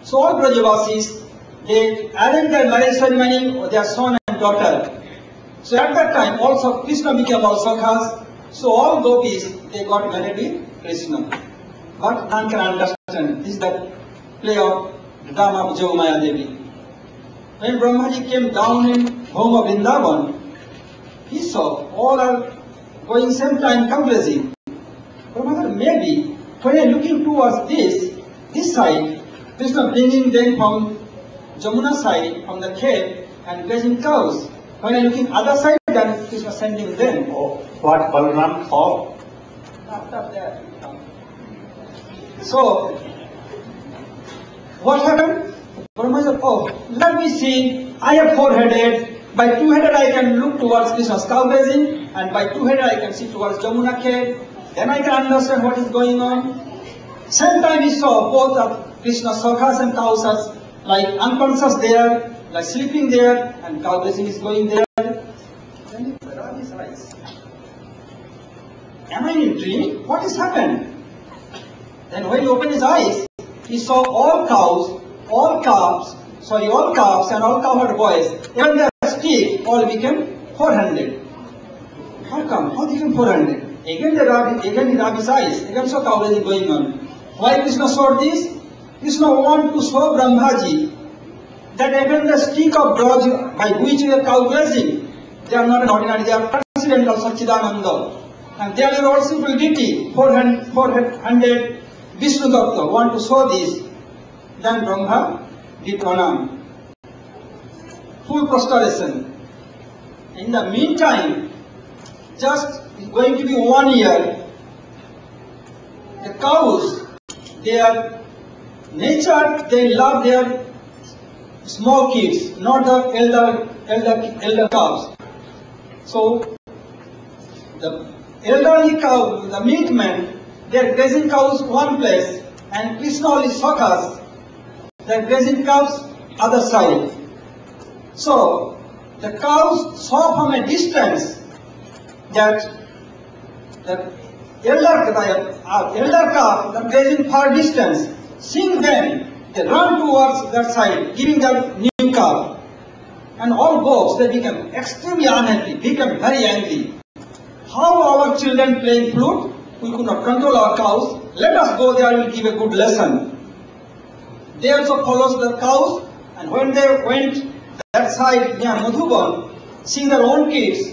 So all Brajavasis, they arranged their marriage ceremony of their son and daughter. So at that time, also Krishna became also Sakhas. So all gopis, they got married with Krishna. But none can understand. This is the play of the drama of Jogmaya Devi. When Brahmaji came down in home of Vrindavan, he saw all are going same time conversing. Brahma maybe when I am looking towards this side, Krishna bringing them from Jamuna side, from the cave, and grazing cows. When I am looking other side, then Krishna sending them. Oh, what Balaram thought? After that. So, what happened? Brahma said, oh, let me see, I have four-headed. By two-headed I can look towards Krishna's cow grazing, and by two-headed I can see towards Jamuna cave. Then I can understand what is going on. Same time he saw both of Krishna's sokas and cows as like unconscious there, like sleeping there, and cow grazing is going there. Then he rubbed his eyes. Am I in a dream? What has happened? Then when he opened his eyes, he saw all cows, all calves and all cowherd boys, even their stick, all became 400. How come? How became 400? Again he rubbed his eyes, again saw cow grazing going on. Why Krishna saw this? Krishna wanted to show Brahmaji that even the stick of Braj by which we are cow grazing, they are not an ordinary, they are transcendental Satchidananda. And they are also deity, 400 Vishnu Datta want to show this. Then Brahma did pranam, full prostration. In the meantime, just going to be 1 year, the cows, their nature, they love their small kids, not the elder calves. So the elderly cow, the milkmen, they are grazing cows one place, and Krishna only sokas, they are grazing cows other side. So the cows saw from a distance that the elder calf, the grazing far distance, seeing them, they run towards that side, giving that new calf. And all goats, they become extremely unhappy, become very angry. How our children playing flute? We could not control our cows. Let us go there, we'll give a good lesson. They also followed the cows, and when they went that side near Madhuban, seeing their own kids,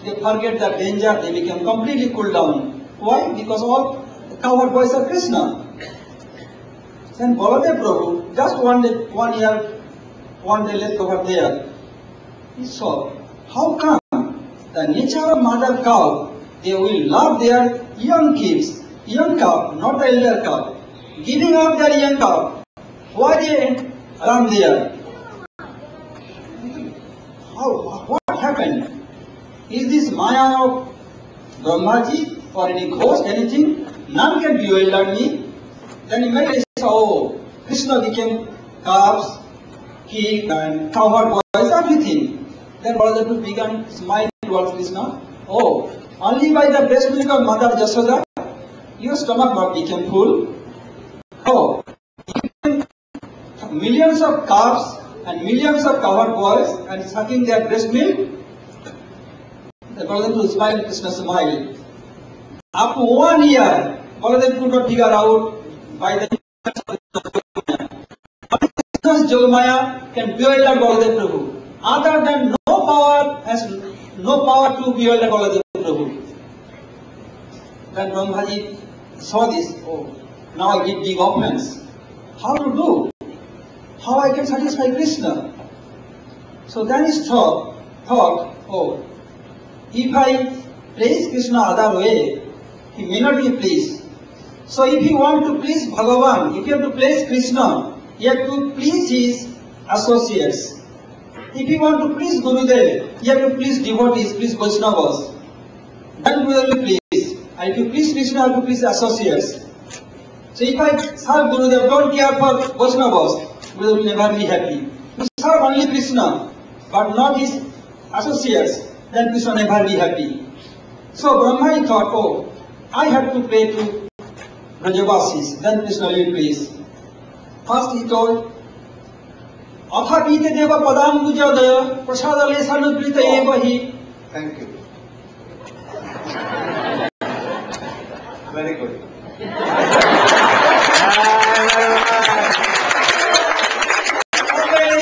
they forget the danger, they become completely cool down. Why? Because all cowherd boys are Krishna. Then Baladev Prabhu, just one day left over there, he saw, how come the nature of mother cow, they will love their young kids, young cow, not the elder cow, giving up their young cow. Why they run there? What happened? Is this Maya of Brahmaji or any ghost, anything? None can bewilder me. Then immediately saw, oh, Krishna became calves, king and cowherd boys, everything. Then Baladev began smiling towards Krishna. Oh, only by the breast milk of Mother Jasoda, your stomach not became full. Oh, millions of calves and millions of cowherd boys and sucking their breast milk. The Baladev smiled, Krishna smiled. After 1 year, Baladev could not figure out by the Krishna's Jogmaya can bewilder Baladev Prabhu. Other than no power has no power to bewilder Baladev Prabhu. Then Brahmaji saw this. Oh, now I did big offense. How to do? How I can satisfy Krishna? So then he thought, oh, if I praise Krishna other way, he may not be pleased. So if you want to please Bhagavan, if you have to please Krishna, you have to please his associates. If you want to please Gurudev, you have to please devotees, please Vaishnavas. Then Gurudev will please. And if you please Krishna, you have to please associates. So if I serve Gurudev, don't care for Vaishnavas, Gurudev will never be happy. If you serve only Krishna, but not his associates, then Krishna will never be happy. So Brahma thought, oh, I have to pray to Brajavasis, then Krishna will please. First he told, Athapite deva padam pujadaya prasadale sanugrita evahi. Thank you. Very good. Okay.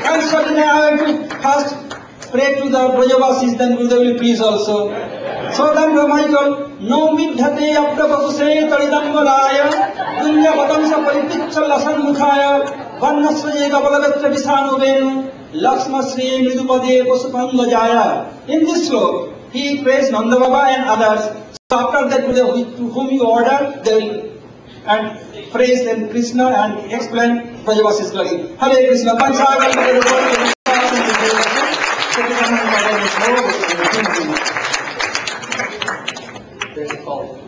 And suddenly I have to first pray to the Brajavasis, then Gurudev will please also. So then Brahma told, no midhate aptabhuse taridambalaya dunya vatamsa paripiccha lasan mukhaya varnasraye gabalagatra visanu venu lakshmasri mridupade pasupanga jaya. In this slok, he praised Nanda Baba and others. So after that, to whom he ordered, they will and praise then Krishna and explain Brajavasis glory. Hare Krishna. There's a call.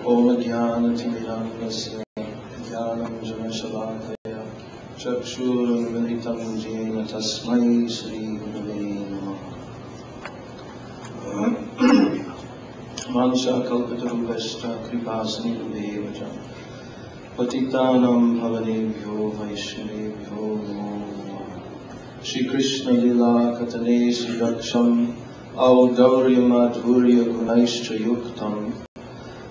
Om Jnanatimirandasya Jnanam Janashalakaya Chakshurunvalitam Jena Tasmai Sri Gurave Namaha. Mansha Kalpatarubhashta Kripasni Gudevaja Patitanam Bhavanebhyo Vaishnavebhyo Namo Namaha. Shri Krishna Lila Katane Sudaksham Audaurya Madhurya Gunaishcha Yuktam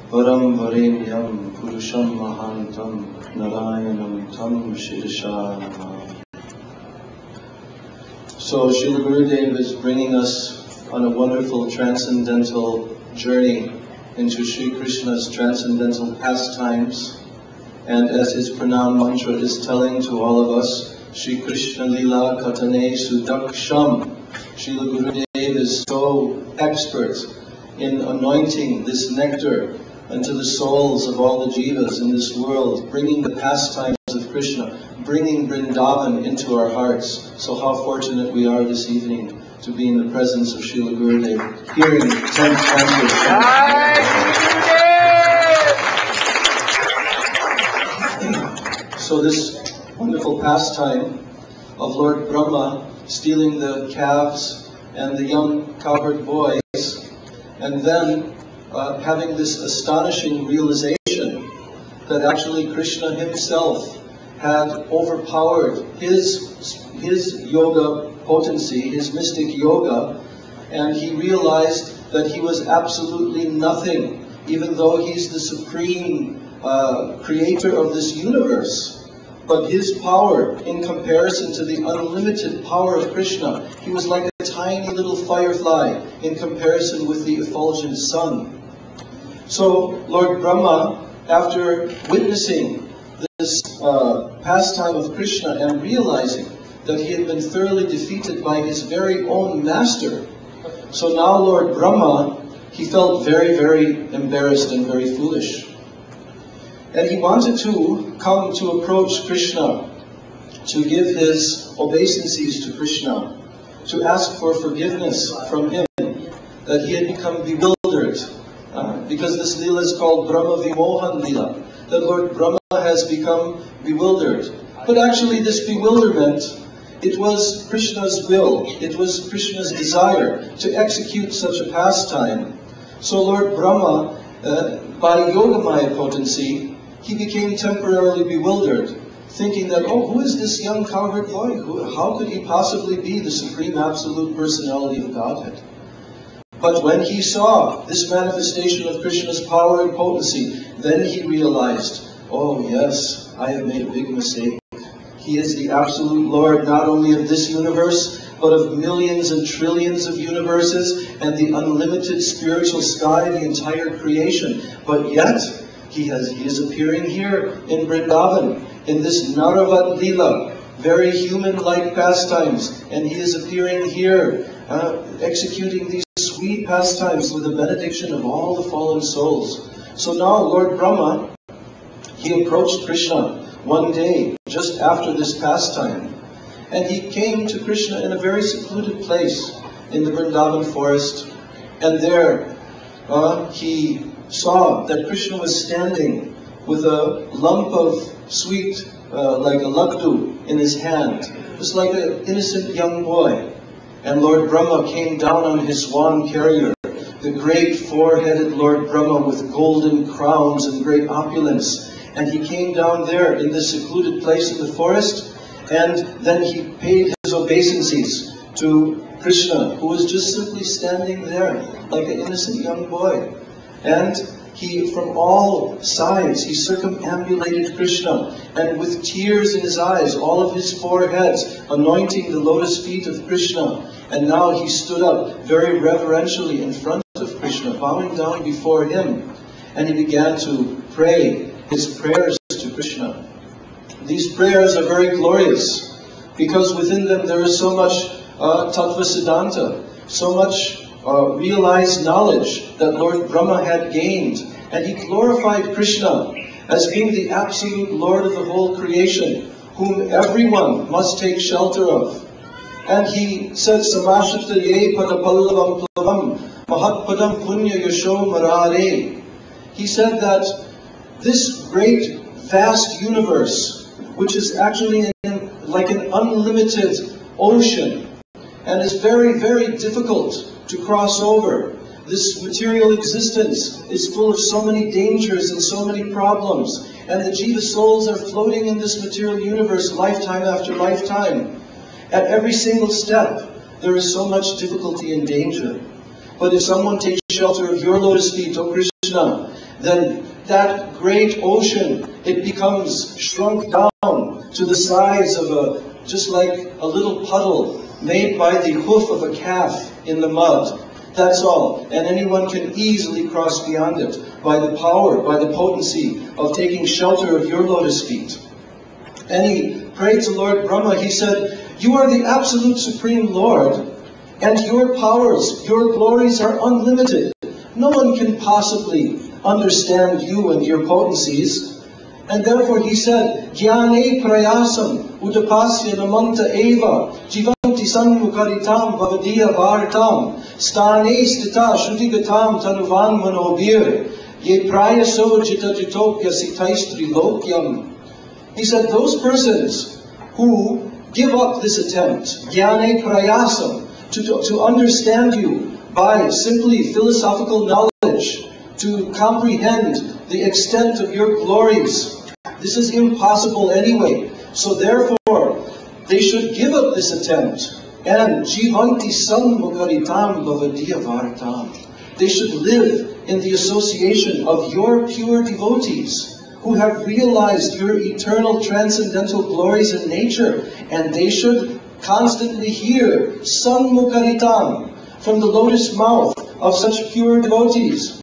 Param Varenyam Purusham Mahantam Narayanam Tam Shirsha Namaha. So Srila Gurudeva is bringing us on a wonderful transcendental journey into Sri Krishna's transcendental pastimes. And as his pranam mantra is telling to all of us, Shri Krishna Lila Katane Sudaksham. Srila Gurudeva is so expert in anointing this nectar unto the souls of all the jivas in this world, bringing the pastimes of Krishna, bringing Vrindavan into our hearts. So how fortunate we are this evening to be in the presence of Srila Gurudeva, hearing 10 cantos. So this wonderful pastime of Lord Brahma stealing the calves and the young cowherd boys, and then having this astonishing realization that actually Krishna himself had overpowered his yoga potency, his mystic yoga, and he realized that he was absolutely nothing, even though he's the supreme creator of this universe. But his power, in comparison to the unlimited power of Krishna, he was like a tiny little firefly in comparison with the effulgent sun. So Lord Brahma, after witnessing this pastime of Krishna and realizing that he had been thoroughly defeated by his very own master, so now Lord Brahma, he felt very, very embarrassed and very foolish. And he wanted to come to approach Krishna, to give his obeisances to Krishna, to ask for forgiveness from him, that he had become bewildered, because this lila is called Brahma Vimohan Lila, that Lord Brahma has become bewildered. But actually this bewilderment, it was Krishna's will, it was Krishna's desire to execute such a pastime. So Lord Brahma, by Yogamaya potency, he became temporarily bewildered, thinking that, oh, who is this young cowherd boy? How could he possibly be the Supreme Absolute Personality of Godhead? But when he saw this manifestation of Krishna's power and potency, then he realized, oh yes, I have made a big mistake. He is the absolute Lord not only of this universe, but of millions and trillions of universes and the unlimited spiritual sky, the entire creation. But yet, he is appearing here in Vrindavan, in this Naravat Lila, very human-like pastimes, and he is appearing here, executing these sweet pastimes with the benediction of all the fallen souls. So now Lord Brahma, he approached Krishna one day, just after this pastime, and he came to Krishna in a very secluded place in the Vrindavan forest, and there he saw that Krishna was standing with a lump of sweet, like a laddu, in his hand, just like an innocent young boy. And Lord Brahma came down on his swan carrier, the great four-headed Lord Brahma with golden crowns and great opulence. And he came down there in this secluded place in the forest, and then he paid his obeisances to Krishna, who was just simply standing there like an innocent young boy. And he, from all sides, he circumambulated Krishna, and with tears in his eyes, all of his four heads, anointing the lotus feet of Krishna. And now he stood up very reverentially in front of Krishna, bowing down before him, and he began to pray his prayers to Krishna. These prayers are very glorious, because within them there is so much tattva siddhanta, so much realized knowledge that Lord Brahma had gained, and he glorified Krishna as being the absolute Lord of the whole creation, whom everyone must take shelter of. And he said, Samashita ye padapallavam plavam mahatpadam punya yasho marare. He said that this great, vast universe, which is actually like an unlimited ocean, and is very, very difficult to cross over. This material existence is full of so many dangers and so many problems, and the jiva souls are floating in this material universe lifetime after lifetime. At every single step, there is so much difficulty and danger. But if someone takes shelter of your lotus feet, O Krishna, then that great ocean, it becomes shrunk down to the size of just like a little puddle made by the hoof of a calf in the mud. That's all. And anyone can easily cross beyond it by the power, by the potency of taking shelter of your lotus feet. And he prayed to Lord Brahma. He said, you are the absolute supreme Lord, and your powers, your glories are unlimited. No one can possibly understand you and your potencies. And therefore he said, Jnane prayasam udapasya namanta eva jivanti sanmukaritam bhavadiya bhartam stane stita shrudigatam tanuvan manobir ye prayaso jita jitopya sitaistri lokyam. He said, those persons who give up this attempt, Jnane prayasam, to understand you by simply philosophical knowledge, to comprehend the extent of your glories. This is impossible anyway. So therefore, they should give up this attempt. And jivanti sammukaritam bhavadiya vartam. They should live in the association of your pure devotees who have realized your eternal transcendental glories in nature. And they should constantly hear sammukaritam from the lotus mouth of such pure devotees.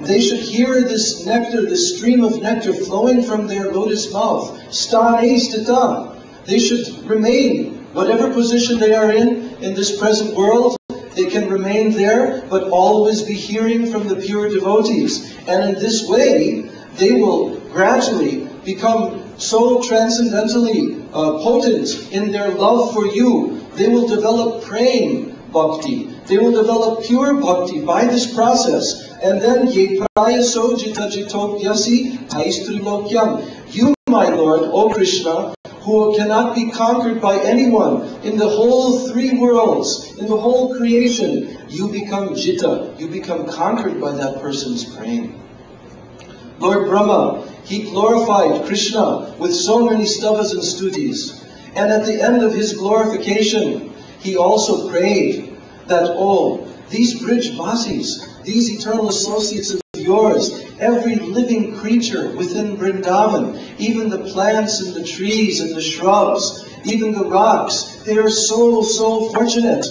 They should hear this nectar, this stream of nectar flowing from their lotus mouth. Stane stita. They should remain, whatever position they are in this present world, they can remain there, but always be hearing from the pure devotees. And in this way, they will gradually become so transcendentally potent in their love for you. They will develop praying bhakti. They will develop pure bhakti by this process. And then, ye prayaso jita jitopyasi taistrilokyam. You, my Lord, O Krishna, who cannot be conquered by anyone in the whole three worlds, in the whole creation, you become jita. You become conquered by that person's praying. Lord Brahma, he glorified Krishna with so many stavas and stutis. And at the end of his glorification, he also prayed that, oh, these Brijvasis, these eternal associates of yours, every living creature within Vrindavan, even the plants and the trees and the shrubs, even the rocks, they are so fortunate,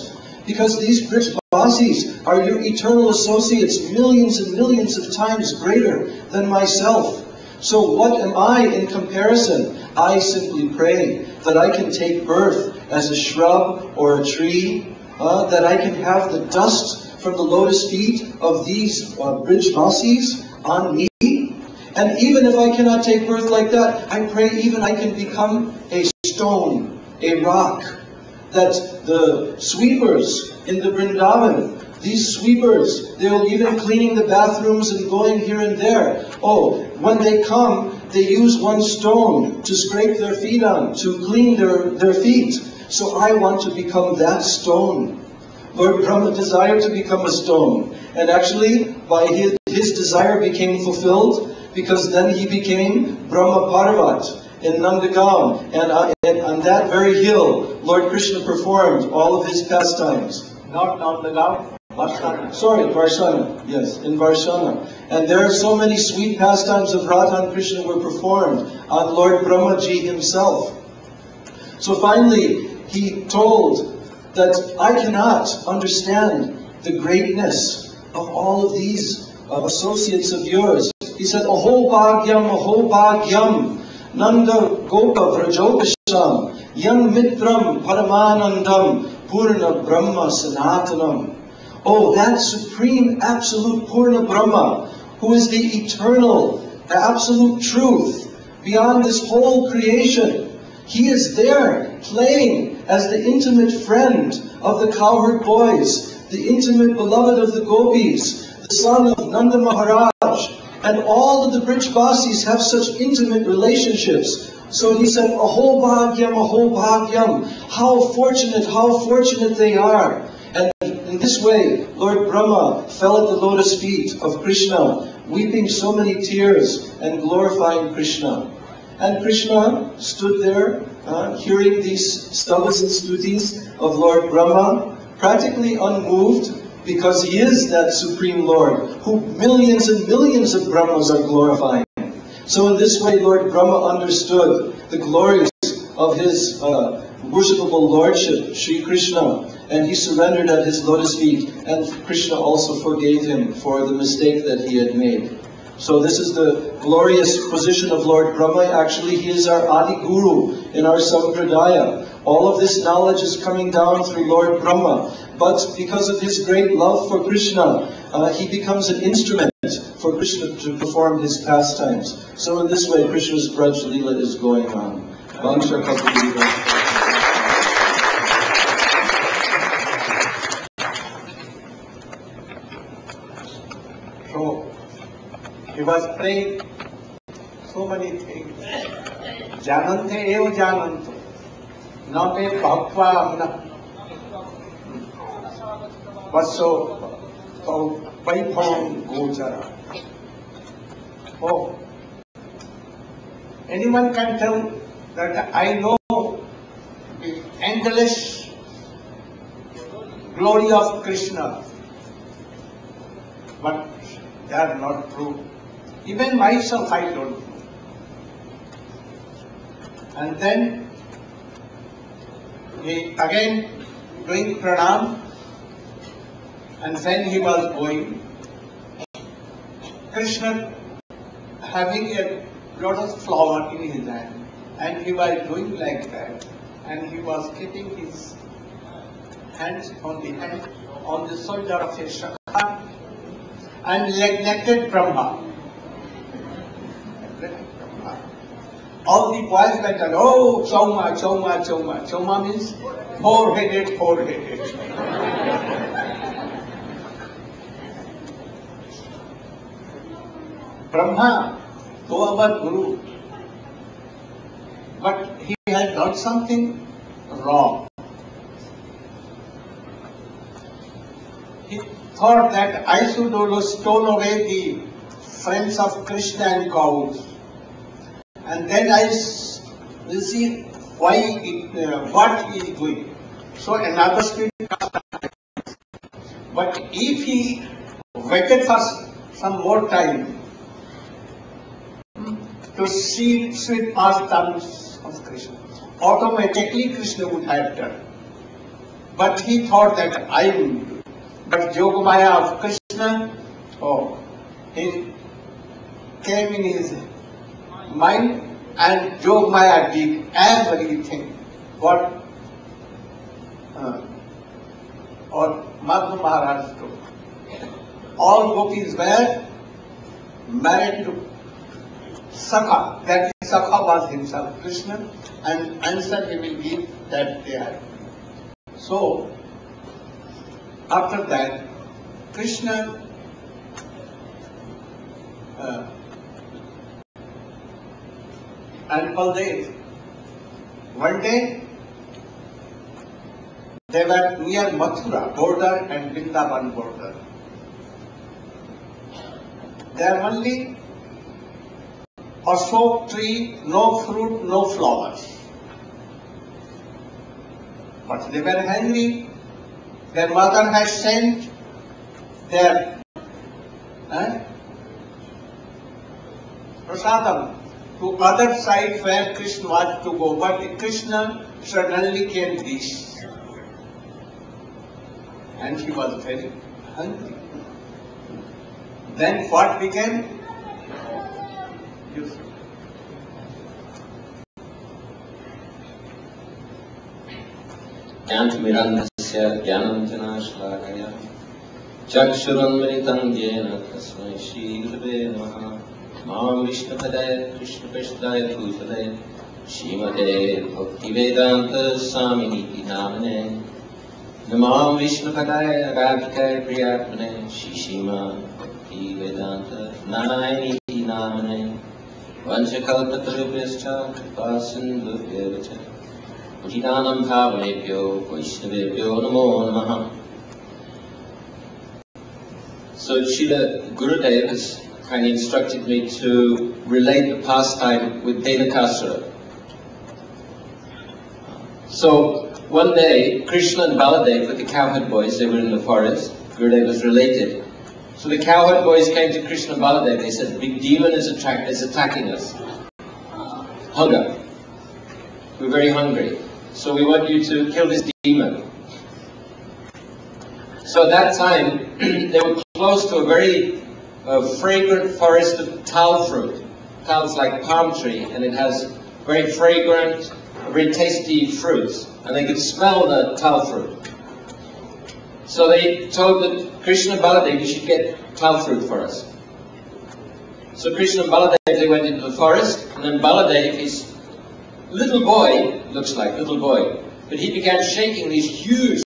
because these Brijvasis are your eternal associates, millions and millions of times greater than myself. So what am I in comparison? I simply pray that I can take birth as a shrub or a tree, that I can have the dust from the lotus feet of these Brijvasis on me. And even if I cannot take birth like that, I pray even I can become a stone, a rock, that the sweepers in the Vrindavan, these sweepers, they'll even cleaning the bathrooms and going here and there. Oh, when they come, they use one stone to scrape their feet on, to clean their feet. So I want to become that stone. Lord Brahma desired to become a stone. And actually, by his desire became fulfilled, because then he became Brahma Parvat in Nandagaon. And on that very hill, Lord Krishna performed all of his pastimes. Not Nandagaon, Varshana. Sorry, Varshana. Yes, in Varshana. And there are so many sweet pastimes of Radha and Krishna were performed on Lord Brahmaji himself. So finally, he told that I cannot understand the greatness of all of these associates of yours. He said, Aho bhagyam, Nanda Gopa Vrajopisham, Yam Mitram Paramanandam, Purna Brahma Sanatanam. Oh, that supreme, absolute Purna Brahma, who is the eternal, absolute truth, beyond this whole creation. He is there, playing as the intimate friend of the cowherd boys, the intimate beloved of the gopis, the son of Nanda Maharaj. And all of the Brijvasis have such intimate relationships. So he said, Aho bhagyam, how fortunate they are. And in this way, Lord Brahma fell at the lotus feet of Krishna, weeping so many tears and glorifying Krishna. And Krishna stood there, hearing these stavas and stutis of Lord Brahma, practically unmoved, because he is that Supreme Lord, who millions and millions of Brahmas are glorifying. So in this way, Lord Brahma understood the glories of his worshipable Lordship, Sri Krishna, and he surrendered at his lotus feet, and Krishna also forgave him for the mistake that he had made. So this is the glorious position of Lord Brahma. Actually, he is our Adi Guru in our Sampradaya. All of this knowledge is coming down through Lord Brahma. But because of his great love for Krishna, he becomes an instrument for Krishna to perform his pastimes. So in this way, Krishna's Braj Leela is going on. Vangsha Kapalila. So, he was praying so many things. Janante eva jananto. Na me bhakva amna. Vaso vaibhavam gochara. Oh, anyone can tell that I know the endless glory of Krishna, but they are not true. Even myself I don't know. And then he again doing pranam, and then he was going. Krishna having a lotus flower in his hand, and he was doing like that, and he was keeping his hands on the shoulder of his shakha, and neglected Brahma. All the boys went, oh, Chauma, Chauma, Chauma. Chauma means four-headed, four-headed. Brahma, though our Guru, but he had done something wrong. He thought that I should stole away the friends of Krishna and cows, and then I will see why what he is doing. So another spirit comes. But if he waited for some more time to see sweet pastimes of Krishna, automatically Krishna would have done. But he thought that I will do. But Yogamaya of Krishna, he came in his mind, and Yogamaya did everything what or Madhu Maharaj told. All gopis were married to Sakha, that is Sakha was himself Krishna, and answer he will give that they are. So, after that, Krishna and Baldev, one day they were near Mathura border and Vrindavan border. There only ashok tree, no fruit, no flowers. But they were hungry. Their mother had sent their prasadam to other side where Krishna was to go. But Krishna suddenly came this. And he was very hungry. Then what became? ज्ञानतिमिरन्धस्य ज्ञानाञ्जनाश्लाकया चक्षुरुन्मिलितं येन तस्मै श्रीगुरवे नमः। मां विष्णुपदाय कृष्णपृष्ठाय भूतले श्रीमते भक्तिवेदान्त स्वामिनीति नामने नमां विष्णुपदाय राधिकाय प्रियात्मने श्रीमा भक्तिवेदान्त नारायणीति नामने वंशकल्पतरुभ्यश्च कृपा सिन्धुभ्यः च Pujinanam bhavanebhyo vaishnavebhyo namo namaha. So Srila Gurudeva has kindly instructed me to relate the pastime with Dhenukasura. So one day, Krishna and Baladev with the cowherd boys, they were in the forest. Gurudeva was related. So the cowherd boys came to Krishna and Baladev. They said, "Big demon is attacking us. Hunger. We're very hungry. So we want you to kill this demon." So at that time, they were close to a very fragrant forest of tal fruit. Tal is like palm tree, and it has very fragrant, very tasty fruits. And they could smell the tal fruit. So they told that Krishna and Baladev, you should get tal fruit for us. So Krishna and Baladev, they went into the forest, and then Baladev, his little boy, looks like little boy, but he began shaking these huge